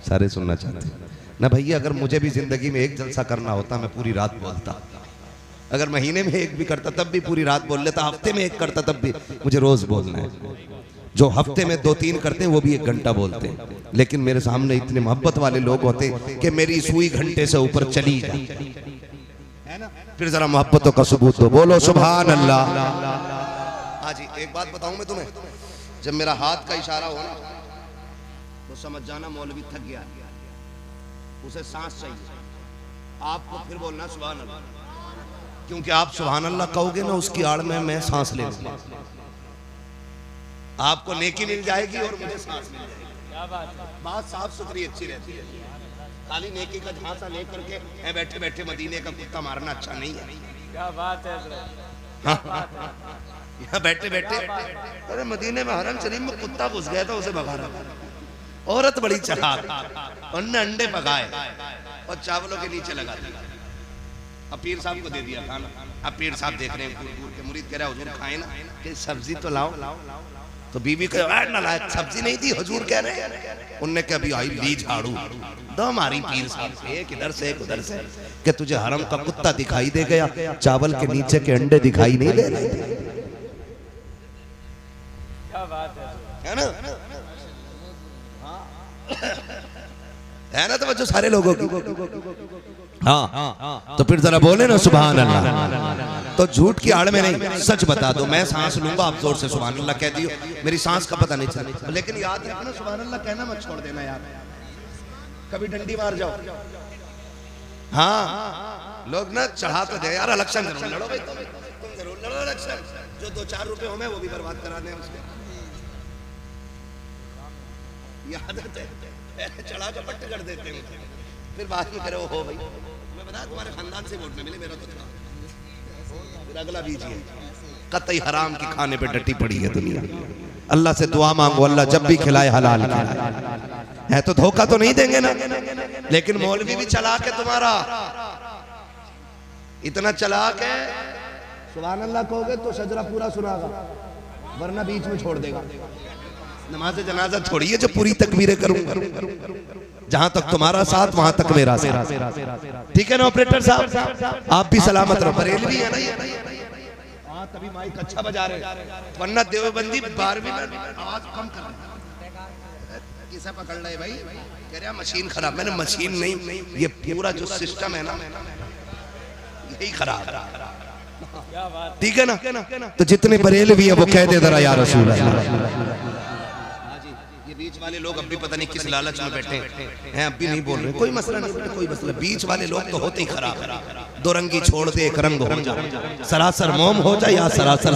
सारे सुनना चाहते हैं ना भैया। अगर मुझे भी जिंदगी में एक जलसा करना होता मैं पूरी रात बोलता, अगर महीने में एक भी करता तब भी पूरी रात बोल लेता, हफ्ते में एक करता तब भी। मुझे रोज बोलना है। जो हफ्ते में 2-3 करते हैं वो भी 1 घंटा बोलते हैं, लेकिन मेरे सामने इतने मोहब्बत वाले लोग होते हैं कि मेरी सुई घंटे से ऊपर चली जाए, है ना। फिर जरा मोहब्बतों का सबूत हो, बोलो सुभान अल्लाह। हाँ जी, एक बात बताऊं मैं तुम्हें, जब मेरा हाथ का इशारा हो ना तो समझ जाना मौलवी थक गया, उसे सांस चाहिए। आपको फिर बोलना सुभान अल्लाह, क्योंकि आप सुभान अल्लाह कहोगे ना उसकी आड़ में मैं सांस ले लूंगा। आपको नेकी मिल जाएगी और मुझे सांस मिल जाएगी। क्या बात साफ सुथरी अच्छी रहती है। खाली नेकी का झांसा लेकर के बैठे बैठे मदीने का कुत्ता मारना अच्छा नहीं है। क्या बात है। यहाँ बैठे बैठे, अरे मदीने में हरम शरीफ में कुत्ता घुस गया था, उसे भगा रहा। औरत बड़ी चालाक, उन्होंने अंडे पकाए और चावलों के नीचे लगा दिया। अब पीर साहब को दे दिया खाना। अब पीर साहब देख रहे हैं दूर के, मुरीद कह रहा है हुजूर खाए ना, कि सब्जी तो लाओ। तो बीवी कहे ना लायक सब्जी नहीं थी, हुजूर कह रहे हैं। उनने कहा अभी आई ली झाड़ू दो मारी पीर साहब से, एक इधर से एक उधर से, कि तुझे हरम का कुत्ता दिखाई दे गया, चावल के नीचे के अंडे दिखाई नहीं दे रहे थे। क्या बात है ना, है ना। तो जो सारे लोगों की, हाँ, तो फिर जरा बोले ना सुभान अल्लाह। तो झूठ की आड़ में नहीं, सच बता दो। मैं सांस लूंगा, आप जोर से सुभान अल्लाह कह दियो, मेरी सांस का पता नहीं चला। लेकिन याद रखना सुभान अल्लाह कहना मत छोड़ देना यार, कभी डंडी मार जाओ। हाँ, लोग ना चढ़ा तो दे यार, इलेक्शन जरूर लड़ो भाई, तुम जरूर लड़ो इलेक्शन। जो 2-4 रुपए हो वो भी बर्बाद करा दें उसके। याद है, चढ़ा के पट्ट कर देते हैं, फिर बाद में करे हो भाई मैं बता तुम्हारे खानदान से वोट में मिले, मेरा तो था। फिर अगला बीजिए, कतई हराम की खाने पे डटी पड़ी है दुनिया। अल्लाह से दुआ मांगो, अल्लाह जब भी खिलाए हलाल है, तो धोखा तो नहीं देंगे ना। लेकिन मौलवी भी चला के तुम्हारा इतना चला के सुभान अल्लाह कहोगे तो शजरा पूरा सुनागा, वरना बीच में छोड़ देगा। नमाज जनाजा छोड़िए, जो पूरी तकबीरें करूंगा। जहां तक तुम्हारा साथ वहां तक मेरा साथ, ठीक है ना ऑपरेटर साहब। आप भी सलामत रहो। बरेलवी है ना ये, हाँ तभी माइक अच्छा बजा रहे, वरना देवबंदी 12वीं में आवाज कम कर रहे। किसे पकड़ रहे भाई, कह रहा मशीन खराब। मैंने मशीन नहीं, ये पूरा जो सिस्टम है ना यही खराब, ठीक है ना। तो जितने बरेलवी है वो कह दे जरा या रसूल अल्लाह। बीच वाले लोग अब भी पता नहीं किस लालच में बैठे हैं, अब भी नहीं बोल रहे। कोई मसला नहीं, कोई मसला। बीच वाले लोग तो होते ही खराब। 2 रंगी छोड़ दे, एक रंग हो जा, सरासर मोम हो जा या सरासर